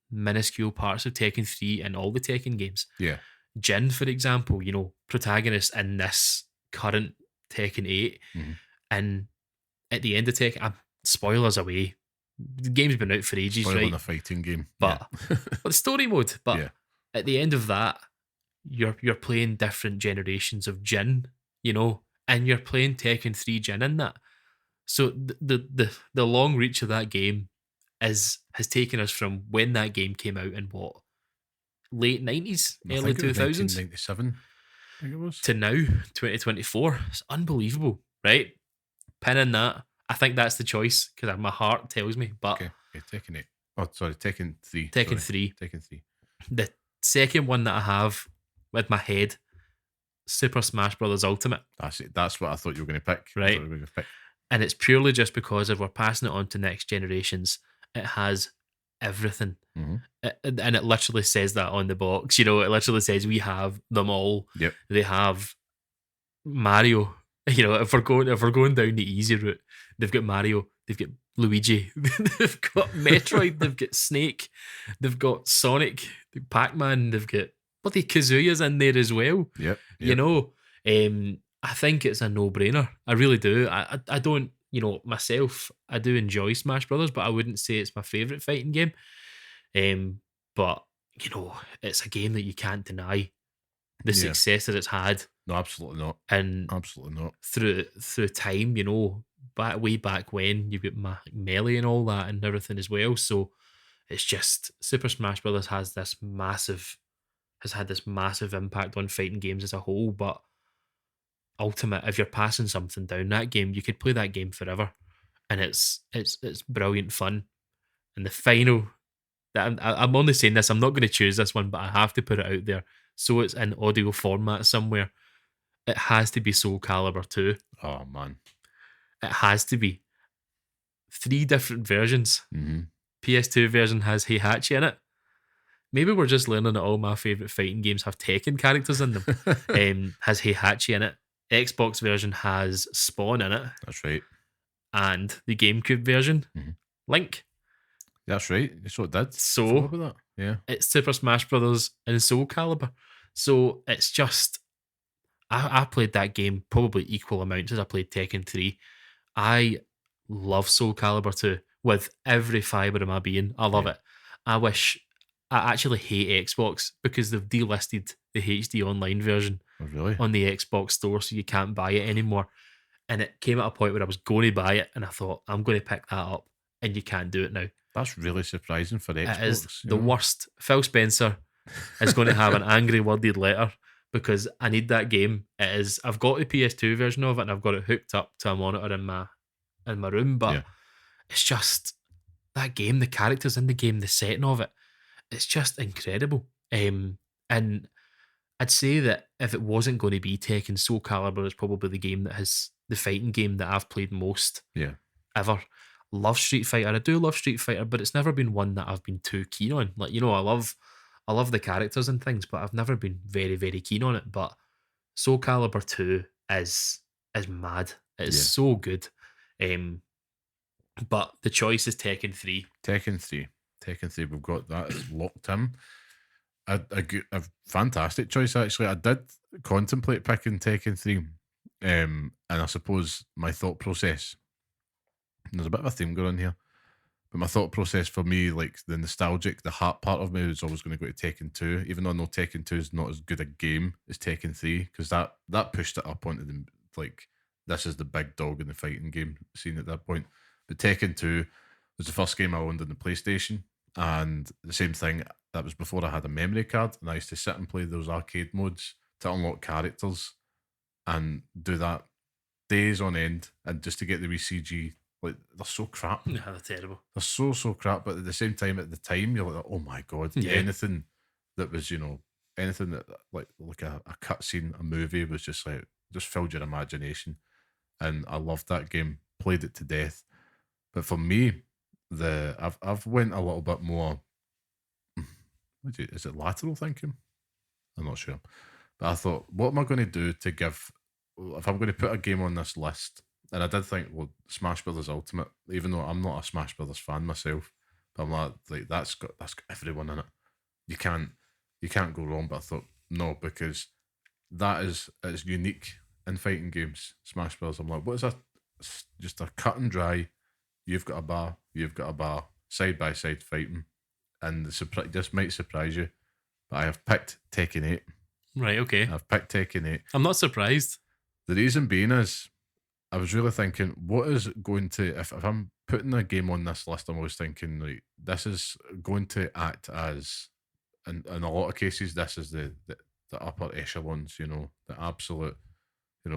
minuscule parts of Tekken 3 in all the Tekken games. Yeah. Jin, for example, protagonist in this current Tekken 8. And at the end of Tekken, spoilers away. The game's been out for ages, Spoiling right? a fighting game. But the story mode. But at the end of that, you're playing different generations of Jin, and you're playing Tekken 3 Jin in that. So the long reach of that game has taken us from when that game came out in what? Late 90s, early 2000s? 1997, I think it was. To now, 2024. It's unbelievable, right? Pinning that. I think that's the choice because my heart tells me. But okay, Tekken 8. Oh, sorry, Tekken 3. Tekken 3. Tekken 3. The second one that I have with my head, Super Smash Bros. Ultimate. That's it. That's what I thought you were going to pick. Right. And it's purely just because if we're passing it on to next generations, it has everything. And it literally says that on the box. It literally says we have them all. Yep. They have Mario. If we're going down the easy route, they've got Mario, they've got Luigi, they've got Metroid, they've got Snake, they've got Sonic, Pac-Man, they've got bloody Kazuya's in there as well. Yep. I think it's a no-brainer. I really do. I don't, myself, I do enjoy Smash Brothers, but I wouldn't say it's my favourite fighting game. But it's a game that you can't deny the success that it's had. No, absolutely not. And absolutely not. Through time, way back when you've got Melee and all that and everything as well. So it's just Super Smash Brothers has had this massive impact on fighting games as a whole. But Ultimate, if you're passing something down that game, you could play that game forever, and it's brilliant fun. And the final, I'm only saying this, I'm not going to choose this one, but I have to put it out there so it's in audio format somewhere. It has to be Soul Calibur 2. Oh man, it has to be. 3 different versions. Mm-hmm. PS2 version has Heihachi in it. Maybe we're just learning that all my favourite fighting games have Tekken characters in them. Has Heihachi in it. Xbox version has Spawn in it. That's right. And the GameCube version, Link. That's right. So it did. So about that. Yeah. It's Super Smash Brothers and Soul Calibur. So it's just I played that game probably equal amounts as I played Tekken 3. I love Soul Calibur 2 with every fibre of my being. I love it. I actually hate Xbox because they've delisted the HD online version on the Xbox store, so you can't buy it anymore. And it came at a point where I was going to buy it, and I thought, I'm going to pick that up, and you can't do it now. That's really surprising for Xbox. It is the worst. Phil Spencer is going to have an angry worded letter because I need that game. I've got the PS2 version of it, and I've got it hooked up to a monitor in my room, but it's just that game, the characters in the game, the setting of it, it's just incredible. And I'd say that if it wasn't going to be Tekken, Soul Calibur is probably the fighting game that I've played most ever. Love Street Fighter. I do love Street Fighter, but it's never been one that I've been too keen on. Like, I love the characters and things, but I've never been very, very keen on it. But Soul Calibur 2 is mad. It is so good. But the choice is Tekken 3. Tekken 3. We've got that. It's locked in. A fantastic choice, actually. I did contemplate picking Tekken 3. And I suppose my thought process, there's a bit of a theme going on here, but my thought process for me, like the nostalgic, the heart part of me was always going to go to Tekken 2, even though I know Tekken 2 is not as good a game as Tekken 3, because that pushed it up onto the, like, this is the big dog in the fighting game scene at that point. But Tekken 2 was the first game I owned on the PlayStation, and the same thing, that was before I had a memory card, and I used to sit and play those arcade modes to unlock characters and do that days on end, and just to get the wee CG. Like, they're so crap. Yeah, they're terrible. They're so crap, but at the same time, at the time, you're like, oh my God. Yeah. Anything that was, anything that like a cutscene, a movie was just filled your imagination. And I loved that game, played it to death. But for me, I've went a little bit more, is it lateral thinking? I'm not sure. But I thought, what am I going to do to give, if I'm going to put a game on this list? And I did think, well, Smash Brothers Ultimate, even though I'm not a Smash Brothers fan myself, but I'm like that's got everyone in it. You can't go wrong. But I thought, no, because it's unique in fighting games. Smash Brothers. I'm like, what is just a cut and dry. You've got a bar, side by side fighting, and this might surprise you, but I have picked Tekken 8. Right. Okay. I've picked Tekken 8. I'm not surprised. The reason being is, I was really thinking, what is going to, if I'm putting a game on this list, I'm always thinking, like, this is going to act as, in a lot of cases, this is the upper echelons, the absolute,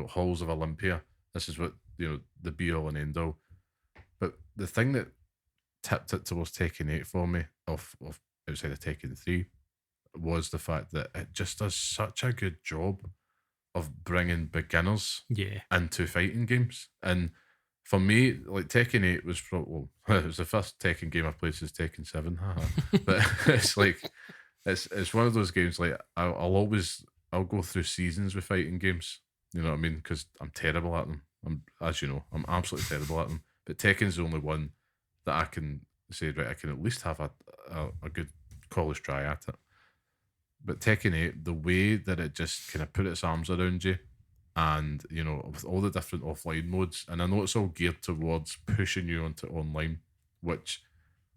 halls of Olympia. This is what, the be all and end all. But the thing that tipped it towards Tekken 8 for me, of outside of Tekken 3, was the fact that it just does such a good job of bringing beginners into fighting games. And for me, like, Tekken 8 was probably, it was the first Tekken game I played since Tekken 7. But it's like, it's one of those games, like, I'll go through seasons with fighting games, you know what I mean? Because I'm terrible at them. As you know, I'm absolutely terrible at them. But Tekken's the only one that I can say, right, I can at least have a good college try at it. But Tekken 8, the way that it just kind of put its arms around you, and, with all the different offline modes, and I know it's all geared towards pushing you onto online, which,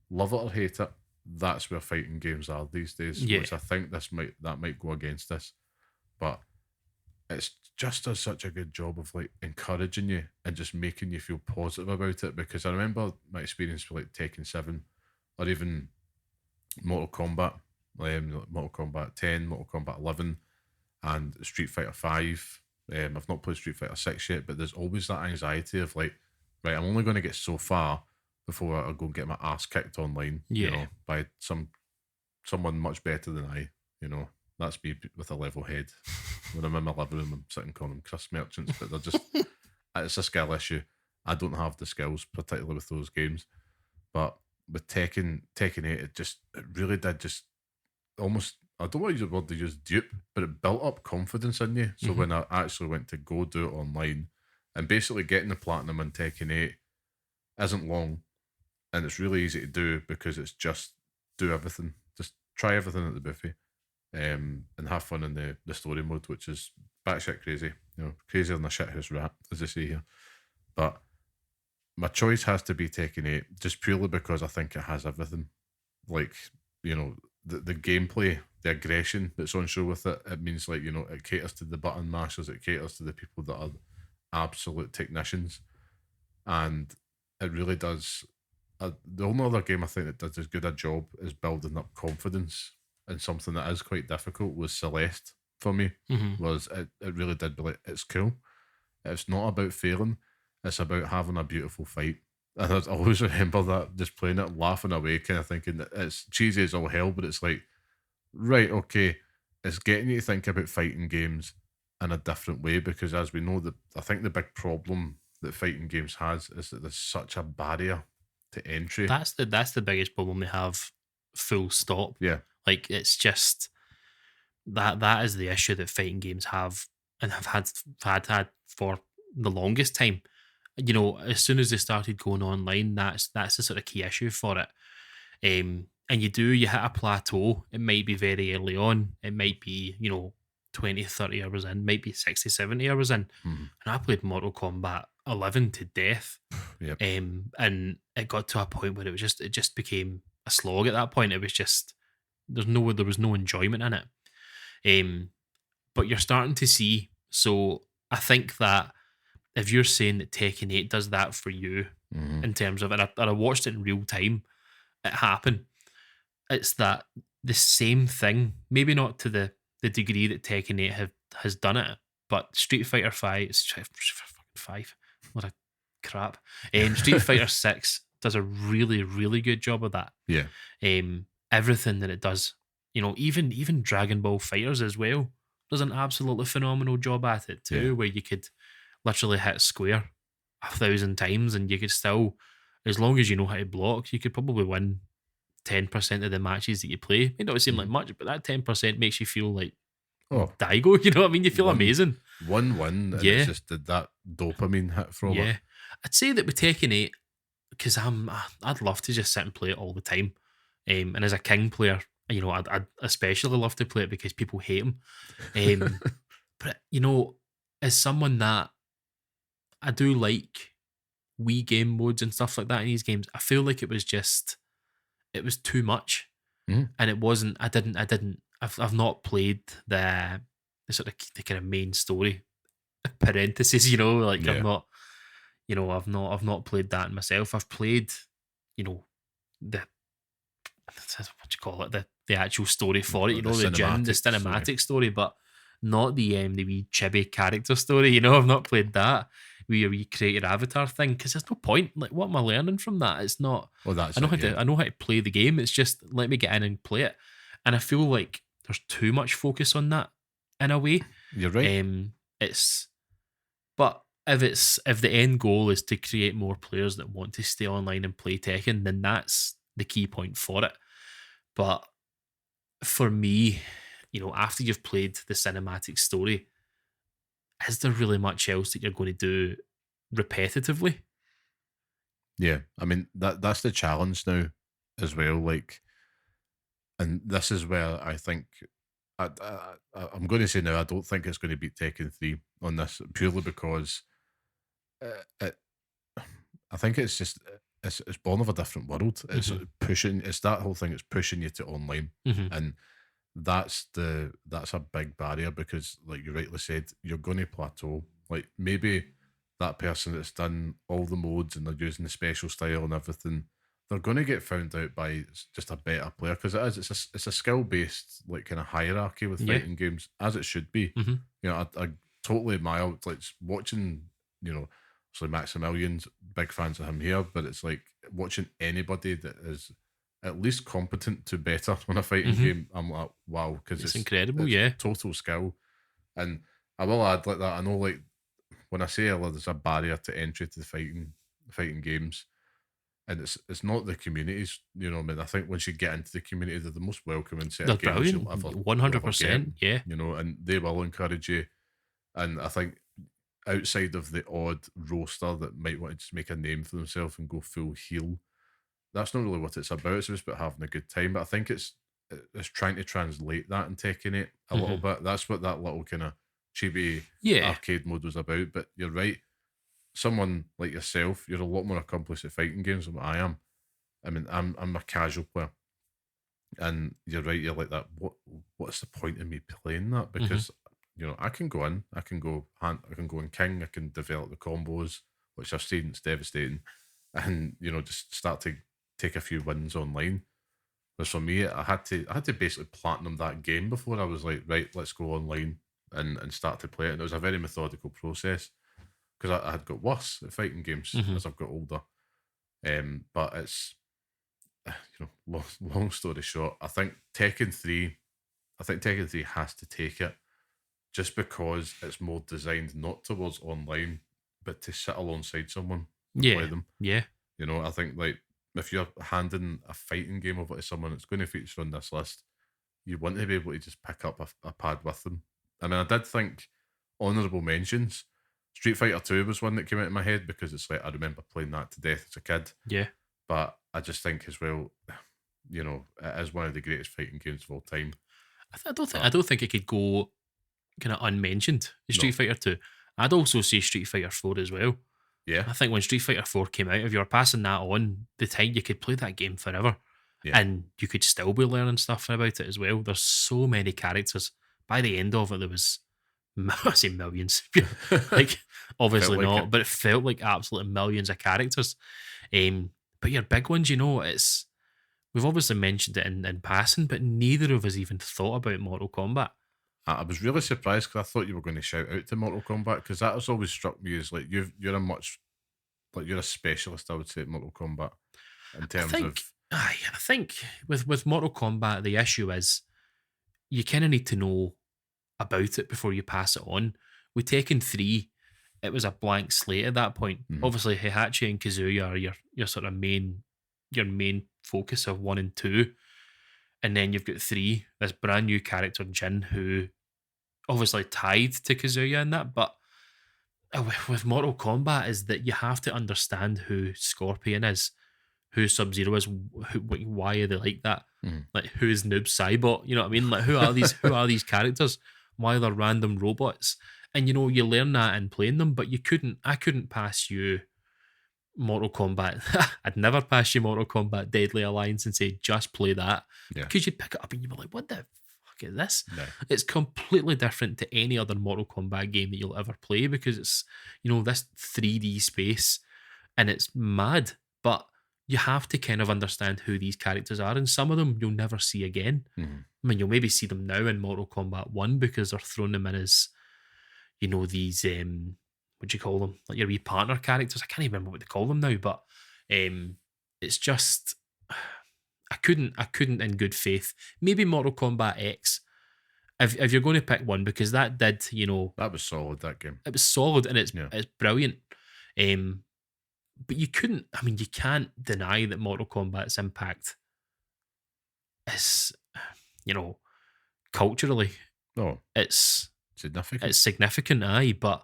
love it or hate it, that's where fighting games are these days, which I think that might go against this. But it's just does such a good job of, like, encouraging you and just making you feel positive about it, because I remember my experience with, like, Tekken 7, or even Mortal Kombat. Mortal Kombat 10, Mortal Kombat 11, and Street Fighter 5. I've not played Street Fighter 6 yet, but there's always that anxiety of, like, right, I'm only going to get so far before I go and get my ass kicked online, by someone much better than I. That's me with a level head. When I'm in my living room, I'm sitting calling them Chris merchants, but they're just, it's a skill issue. I don't have the skills, particularly with those games. But with Tekken 8, it really did just almost, I don't want to use the word to use dupe, but it built up confidence in you. So Hmm. when I actually went to go do it online, and basically getting the platinum in Tekken 8 isn't long, and it's really easy to do because it's just do everything. Just try everything at the buffet. And have fun in the story mode, which is batshit crazy. Crazier than a shithouse rat, as they say here. But my choice has to be Tekken 8, just purely because I think it has everything. Like, the gameplay, the aggression that's on show with it. It means, like, it caters to the button mashers, it caters to the people that are absolute technicians. And it really does. The only other game I think that does as good a job as building up confidence in something that is quite difficult was Celeste for me. Hmm. It really did be like, it's cool. It's not about failing, it's about having a beautiful fight. And I always remember that, just playing it, laughing away, kind of thinking that it's cheesy as all hell, but it's like, right, okay, it's getting you to think about fighting games in a different way, because as we know, I think the big problem that fighting games has is that there's such a barrier to entry. That's the biggest problem they have. Full stop. Yeah, Like it's just that is the issue that fighting games have and have had for the longest time. As soon as they started going online, that's the sort of key issue for it. And you hit a plateau. It might be very early on. It might be, 20, 30 hours in, might be 60, 70 hours in. mhm, And I played Mortal Kombat 11 to death. yep, And it got to a point where it just became a slog at that point. It was just, there was no enjoyment in it. Um, but you're starting to see. So I think that if you're saying that Tekken 8 does that for you mhm, in terms of, and I watched it in real time, it happen. It's that the same thing, maybe not to the degree that Tekken 8 has done it, but Street Fighter 5, five, what a crap. Street Fighter 6 does a really, really good job of that. yeah, Everything that it does, even Dragon Ball Fighters as well does an absolutely phenomenal job at it yeah. too, where you could literally hit square 1,000 times and you could still, as long as you know how to block, you could probably win 10% of the matches that you play. It may not seem like Mhm. much, but that 10% makes you feel like Oh, Daigo, you know what I mean? You feel one amazing. one win, and it's Yeah, just did that dopamine hit from it. yeah. I'd say that with Tekken 8, because I'd love to just sit and play it all the time. And as a King player, I'd especially love to play it because people hate him. Um, but as someone that I do like Wii game modes and stuff like that in these games, I feel like it was too much, Mhm. and it wasn't. I didn't. I've not played the sort of the kind of main story parentheses. Like I've Yeah, not. I've not played that myself. I've played, you know, the what do you call it, the actual story for it. like the The cinematic story. cinematic story, but not the wee chibi character story. I've not played that wee created avatar thing because there's no point. Like, what am I learning from that? It's not. Well, I that's know it. how Yeah, to I know how to play the game. It's just let me get in and play it, and I feel like there's too much focus on that in a way. you're right. It's but if the end goal is to create more players that want to stay online and play Tekken, then that's the key point for it. But for me, after you've played the cinematic story, is there really much else that you're going to do repetitively? Yeah, I mean that's the challenge now as well. Like, and this is where I think I'm going to say now I don't think it's going to beat Tekken 3 on this, purely because it, I think it's just it's born of a different world. It's Hmm. pushing. It's that whole thing. It's pushing you to online, Hmm. and that's a big barrier because, like you rightly said, you're going to plateau. Like, maybe that person that's done all the modes and they're using the special style and everything, they're going to get found out by just a better player, because it's a skill based, like, kind of hierarchy with Yeah. fighting games, as it should be. Hmm. I totally admire, like, watching, so Maximilian's big fans of him here, but it's like watching anybody that is at least competent to better on a fighting Hmm. game. I'm like, wow, because It's it's incredible. it's Yeah. total skill. And I will add, like, that I know, like, when I say there's a barrier to entry to the fighting games, and it's not the communities. You know, what I mean, I think once you get into the community, they're the most welcoming set They're of gamers brilliant, you'll ever get. 100%. Yeah. You know, and they will encourage you. And I think outside of the odd roaster that might want to just make a name for themselves and go full heel, that's not really what it's about. It's just about having a good time. But I think it's trying to translate that and taking it a little Mhm. bit. That's what that little kind of chibi Yeah. arcade mode was about. But you're right. Someone like yourself, you're a lot more accomplished at fighting games than what I am. I mean, I'm a casual player, and you're right. You're like that. What's the point in me playing that? Mhm. Because I can go in, I can go in king, I can develop the combos, which I've seen it's devastating, and just start to take a few wins online. But for me, I had to basically platinum that game before I was like, right, let's go online and start to play it. And it was a very methodical process because I had got worse at fighting games Mhm. as I've got older. But it's long story short, I think Tekken 3 has to take it just because it's more designed not towards online, but to sit alongside someone and play Yeah. them. Yeah. I think like if you're handing a fighting game over to someone that's going to feature on this list, you want to be able to just pick up a pad with them. I mean, I did think honourable mentions. Street Fighter 2 was one that came out in my head because it's like I remember playing that to death as a kid. Yeah. But I just think as well, it is one of the greatest fighting games of all time. I But don't think it could go kind of unmentioned. Street no, Fighter 2. I'd also say Street Fighter 4 as well. yeah, I think when Street Fighter 4 came out, if you were passing that on, the time you could play that game forever yeah, and you could still be learning stuff about it as well. There's so many characters. By the end of it, there was, I say millions. Like, felt obviously like it. not, but it felt like absolutely millions of characters. But your big ones, we've obviously mentioned it in passing, but neither of us even thought about Mortal Kombat. I was really surprised because I thought you were going to shout out to Mortal Kombat because that has always struck me as like you're a specialist. I would say at Mortal Kombat in I terms think, of I think with Mortal Kombat, the issue is you kind of need to know about it before you pass it on. With Tekken 3, it was a blank slate at that point. mhm, Obviously, Heihachi and Kazuya are your sort of main focus of 1 and 2. And then you've got 3, this brand new character, Jin, who obviously tied to Kazuya in that. But with Mortal Kombat is that you have to understand who Scorpion is, who Sub Zero is, why are they like that? mhm. Like who is Noob Saibot? You know what I mean? Like who are these? Who are these characters? Why are they random robots? And you learn that in playing them, but you couldn't. I couldn't pass you Mortal Kombat. I'd never pass you Mortal Kombat Deadly Alliance and say just play that Yeah, because you'd pick it up and you'd be like, "What the fuck is this?" no, It's completely different to any other Mortal Kombat game that you'll ever play because it's this 3D space and it's mad. But you have to kind of understand who these characters are, and some of them you'll never see again. mhm. I mean, you'll maybe see them now in Mortal Kombat 1 because they're throwing them in as, these, what do you call them? Like your wee partner characters. I can't even remember what they call them now, but it's just, I couldn't in good faith. Maybe Mortal Kombat X, if you're going to pick one, because that did, That was solid. That game. it was solid and it's, Yeah, it's brilliant. Um, but you can't deny that Mortal Kombat's impact is, you know, culturally, no, it's significant. it's significant, aye, but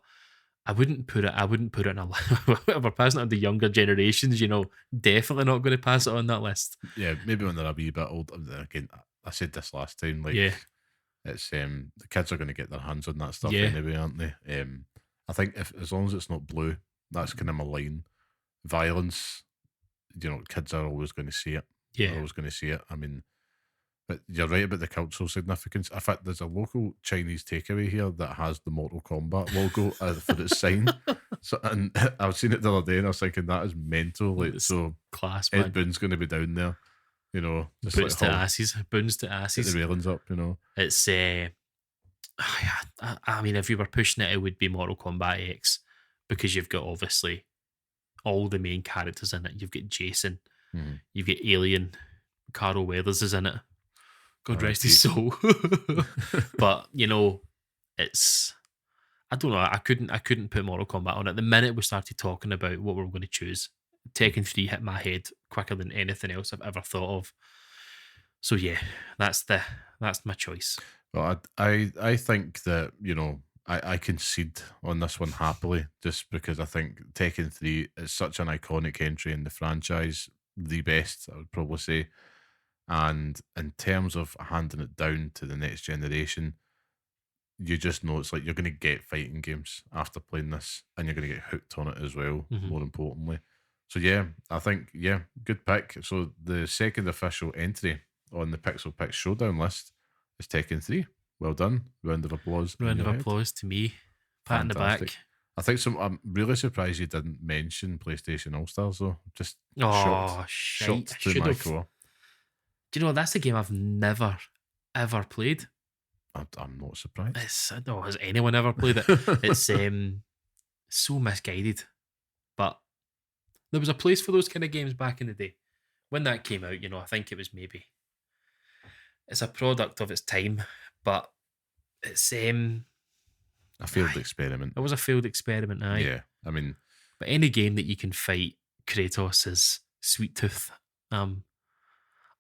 I wouldn't put it in a if we're passing it on to younger generations, definitely not going to pass it on that list. Yeah, maybe when they're a wee bit old. Again, I said this last time. Like Yeah, it's the kids are going to get their hands on that stuff yeah, anyway, aren't they? I think if as long as it's not blue, that's kind of my line. Violence, kids are always going to see it. They're yeah. always going to see it. I mean, but you're right about the cultural significance. In fact, there's a local Chinese takeaway here that has the Mortal Kombat logo for its sign. So, and I've seen it the other day, and I was thinking that is mental. Like, It's so class, Ed man. Boon's going to be down there, just like Boots to Hull, asses, boons to get the asses. railings up. It's I mean, if you were pushing it, it would be Mortal Kombat X because you've got obviously all the main characters in it. You've got Jason, Mhm. you've got Alien, Carl Weathers is in it. God rest his R.I.P. soul. But it's, I don't know. I couldn't put Mortal Kombat on it. The minute we started talking about what we were going to choose, Tekken 3 hit my head quicker than anything else I've ever thought of. So yeah, that's my choice. Well, I think that, I concede on this one happily, just because I think Tekken 3 is such an iconic entry in the franchise, the best, I would probably say. And in terms of handing it down to the next generation, you just know it's like you're going to get fighting games after playing this, and you're going to get hooked on it as well, Mhm. more importantly. So, yeah, I think, yeah, good pick. So, the second official entry on the Pixel Picks Showdown list is Tekken 3. Well done. Round of applause in Round of your head. applause to me. Pat in the Fantastic. back. I think I'm really surprised you didn't mention PlayStation All Stars, though. Just shocked. Oh shite! I Shocked to should my have. core. Do you know that's a game I've never ever played? I'm not surprised. It's I don't know, has anyone ever played it? It's so misguided. But there was a place for those kind of games back in the day. When that came out, I think it was maybe it's a product of its time, but it's A failed aye, experiment. it was a failed experiment, aye. Yeah. I mean, But any game that you can fight Kratos as Sweet Tooth, um,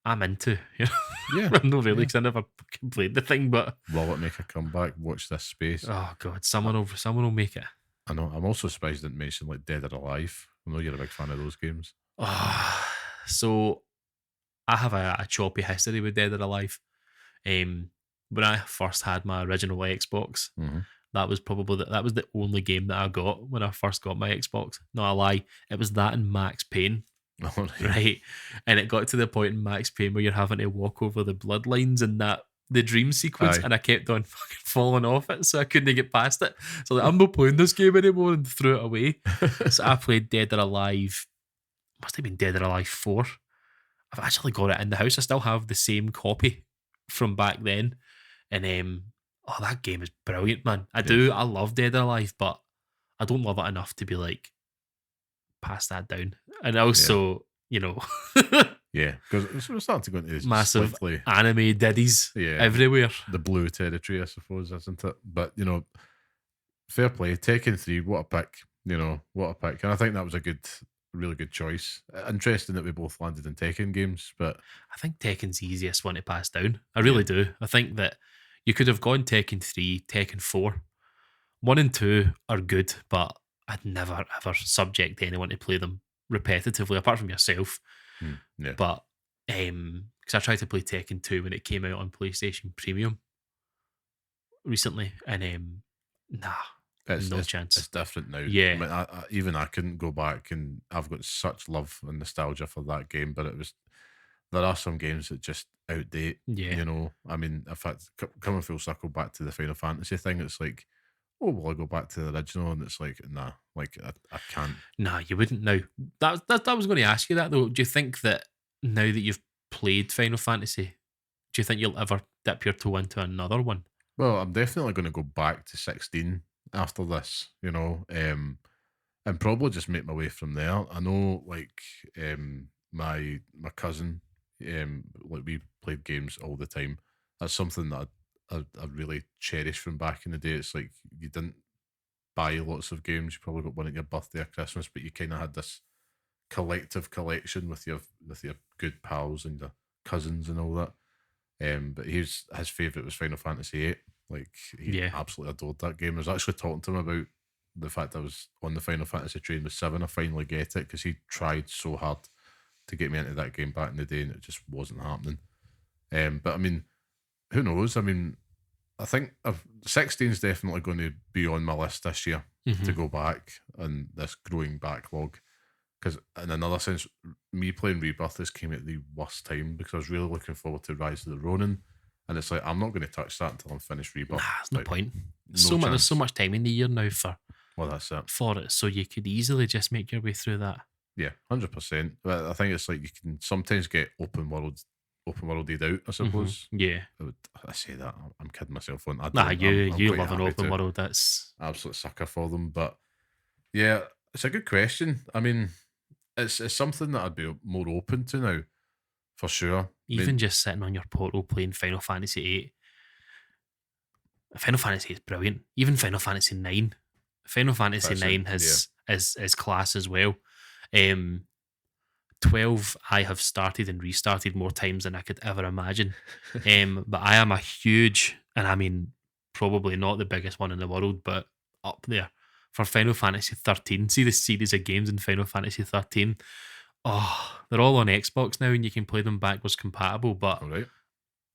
I'm into. yeah. I'm not really Yeah. because I never fucking played the thing, but Will it make a comeback? Watch this space. oh god, I, someone will make it. I know. I'm also surprised you didn't mention like Dead or Alive. I know you're a big fan of those games. Oh, so I have a choppy history with Dead or Alive. When I first had my original Xbox, Hmm. that was the only game that I got when I first got my Xbox. Not a lie, it was that and Max Payne, All right. right? And it got to the point in Max Payne where you're having to walk over the bloodlines and that the dream sequence, Aye. and I kept on fucking falling off it, so I couldn't get past it. So like, I'm not playing this game anymore and threw it away. So I played Dead or Alive. Must have been Dead or Alive 4. I've actually got it in the house. I still have the same copy from back then. And oh, that game is brilliant, man. yeah. I love Dead or Alive, but I don't love it enough to be like pass that down. And Yeah. also, Yeah. Because we're starting to go into massive slightly, anime daddies yeah, everywhere. the blue territory, I suppose, isn't it? But, fair play. Tekken 3, what a pick. What a pick. And I think that was a really good choice. Interesting that we both landed in Tekken games, but I think Tekken's the easiest one to pass down. I yeah. really do. I think that you could have gone Tekken 3, Tekken 4. 1 and 2 are good, but I'd never ever subject anyone to play them repetitively, apart from yourself. Yeah. But because I tried to play Tekken 2 when it came out on PlayStation Premium recently, and nah, It's no it's chance. it's different now. I Yeah, mean, even I couldn't go back, and I've got such love and nostalgia for that game. But there are some games that just outdate. yeah. I mean, in fact, coming full circle back to the Final Fantasy thing, it's like, oh, will I go back to the original? And it's like, nah, like I can't. Nah, you wouldn't now. That I was going to ask you that though. Do you think that now that you've played Final Fantasy, do you think you'll ever dip your toe into another one? Well, I'm definitely going to go back to 16 after this. And probably just make my way from there. I know, like, my cousin, like we played games all the time. That's something that I really cherish from back in the day. It's like you didn't buy lots of games. You probably got one at your birthday or Christmas, but you kind of had this collective collection with your good pals and your cousins and all that. But his favorite was Final Fantasy 8. Like he Yeah, absolutely adored that game. I was actually talking to him about the fact I was on the Final Fantasy train with 7. I finally get it because he tried so hard to get me into that game back in the day, and it just wasn't happening. But I mean, who knows? I mean, I think 16 is definitely going to be on my list this year to hmm go back and this growing backlog. Because in another sense, me playing Rebirth this came at the worst time because I was really looking forward to Rise of the Ronin, and it's like I'm not going to touch that until I'm finished nah, Rebirth. there's no Like point. no There's so chance. much time in the year now Well, that's it. for it, so you could easily just make your way through that. Yeah, 100%. But I think it's like you can sometimes get open worlded out. I suppose. Yeah. I say that I'm kidding myself. On I Nah, don't. I'm you quite love an happy open to. world. That's Absolute sucker for them. But yeah, it's a good question. I mean, it's something that I'd be more open to now, for sure. I even mean, just sitting on your portal playing Final Fantasy 8. Final Fantasy is brilliant. Even Final Fantasy 9. Final Fantasy That's it, 9 is class as well. 12 I have started and restarted more times than I could ever imagine. But I am a huge, and I mean probably not the biggest one in the world, but up there for Final Fantasy 13. See the series of games in Final Fantasy 13. Oh, they're all on Xbox now and you can play them backwards compatible, but All right.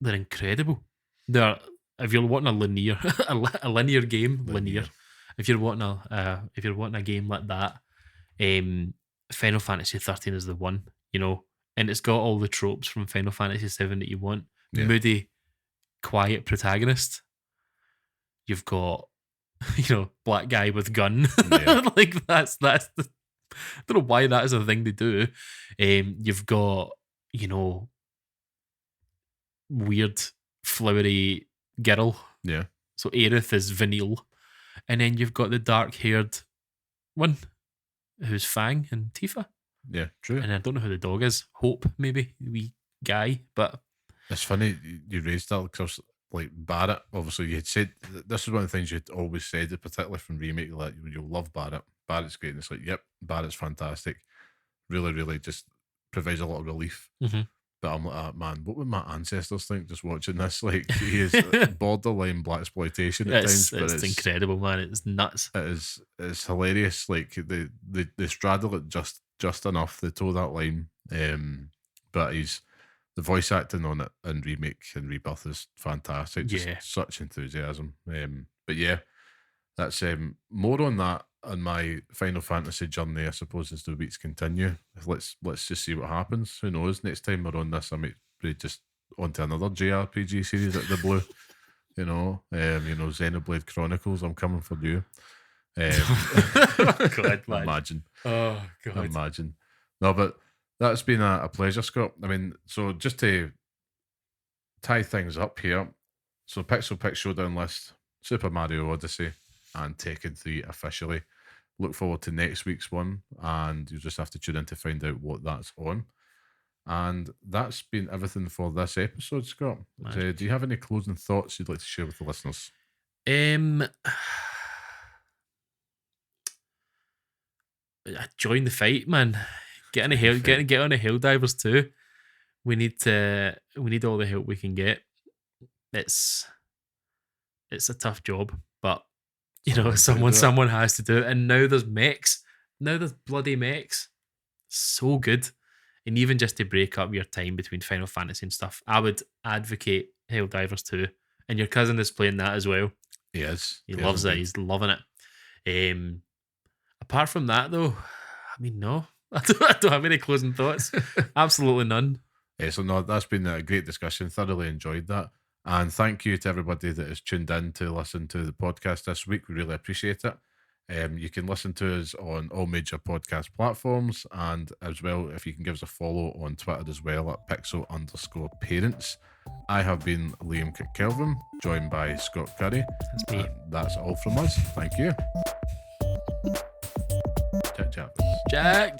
they're incredible. They're, if you're wanting a linear a linear game, linear. If you're wanting a game like that, Final Fantasy 13 is the one, and it's got all the tropes from Final Fantasy 7 that you want. Yeah. Moody, quiet protagonist. You've got, black guy with gun. Yeah. Like that's the, I don't know why that is a thing they do. You've got, weird flowery girl. Yeah. So Aerith is Vanille. And then you've got the dark-haired one, who's Fang and Tifa. Yeah, true. And I don't know who the dog is. Hope, maybe, the wee guy. But it's funny you raised that because like Barrett, obviously you had said this is one of the things you'd always said, particularly from Remake, like you'll love Barrett. Barrett's great. And it's like, yep, Barrett's fantastic. Really, really just provides a lot of relief. Mm-hmm. But I'm like, man, what would my ancestors think just watching this? Like, he is borderline blaxploitation at times. But it's incredible, man. It's nuts. It's hilarious. Like, they straddle it just enough. They toe that line. But the voice acting on it in Remake and Rebirth is fantastic. Just such enthusiasm. But yeah, that's more on that on my Final Fantasy journey, I suppose, as the weeks continue. Let's just see what happens. Who knows? Next time we're on this, I might be just onto another JRPG series at the blue. Xenoblade Chronicles. I'm coming for you. God, man. Imagine. Oh God. Imagine. No, but that's been a pleasure, Scott. I mean, so just to tie things up here, so Pixel Picks Showdown list, Super Mario Odyssey, and Tekken 3 officially. Look forward to next week's one, and you'll just have to tune in to find out what that's on. And that's been everything for this episode, Scott. Do you have any closing thoughts you'd like to share with the listeners? Join the fight, man. Get on a Helldivers too. We need all the help we can get. It's a tough job, but someone has to do it. And now there's mechs. Now there's bloody mechs. So good. And even just to break up your time between Final Fantasy and stuff, I would advocate Helldivers 2. And your cousin is playing that as well. He is. He loves it. He's loving it. Apart from that, though, I mean, no. I don't have any closing thoughts. Absolutely none. So no, that's been a great discussion. Thoroughly enjoyed that. And thank you to everybody that has tuned in to listen to the podcast this week. We really appreciate it. You can listen to us on all major podcast platforms, and as well, if you can give us a follow on Twitter as well at pixel_parents. I have been Liam Kelvin, joined by Scott Curry. That's me. That's all from us. Thank you. Chat. Jack.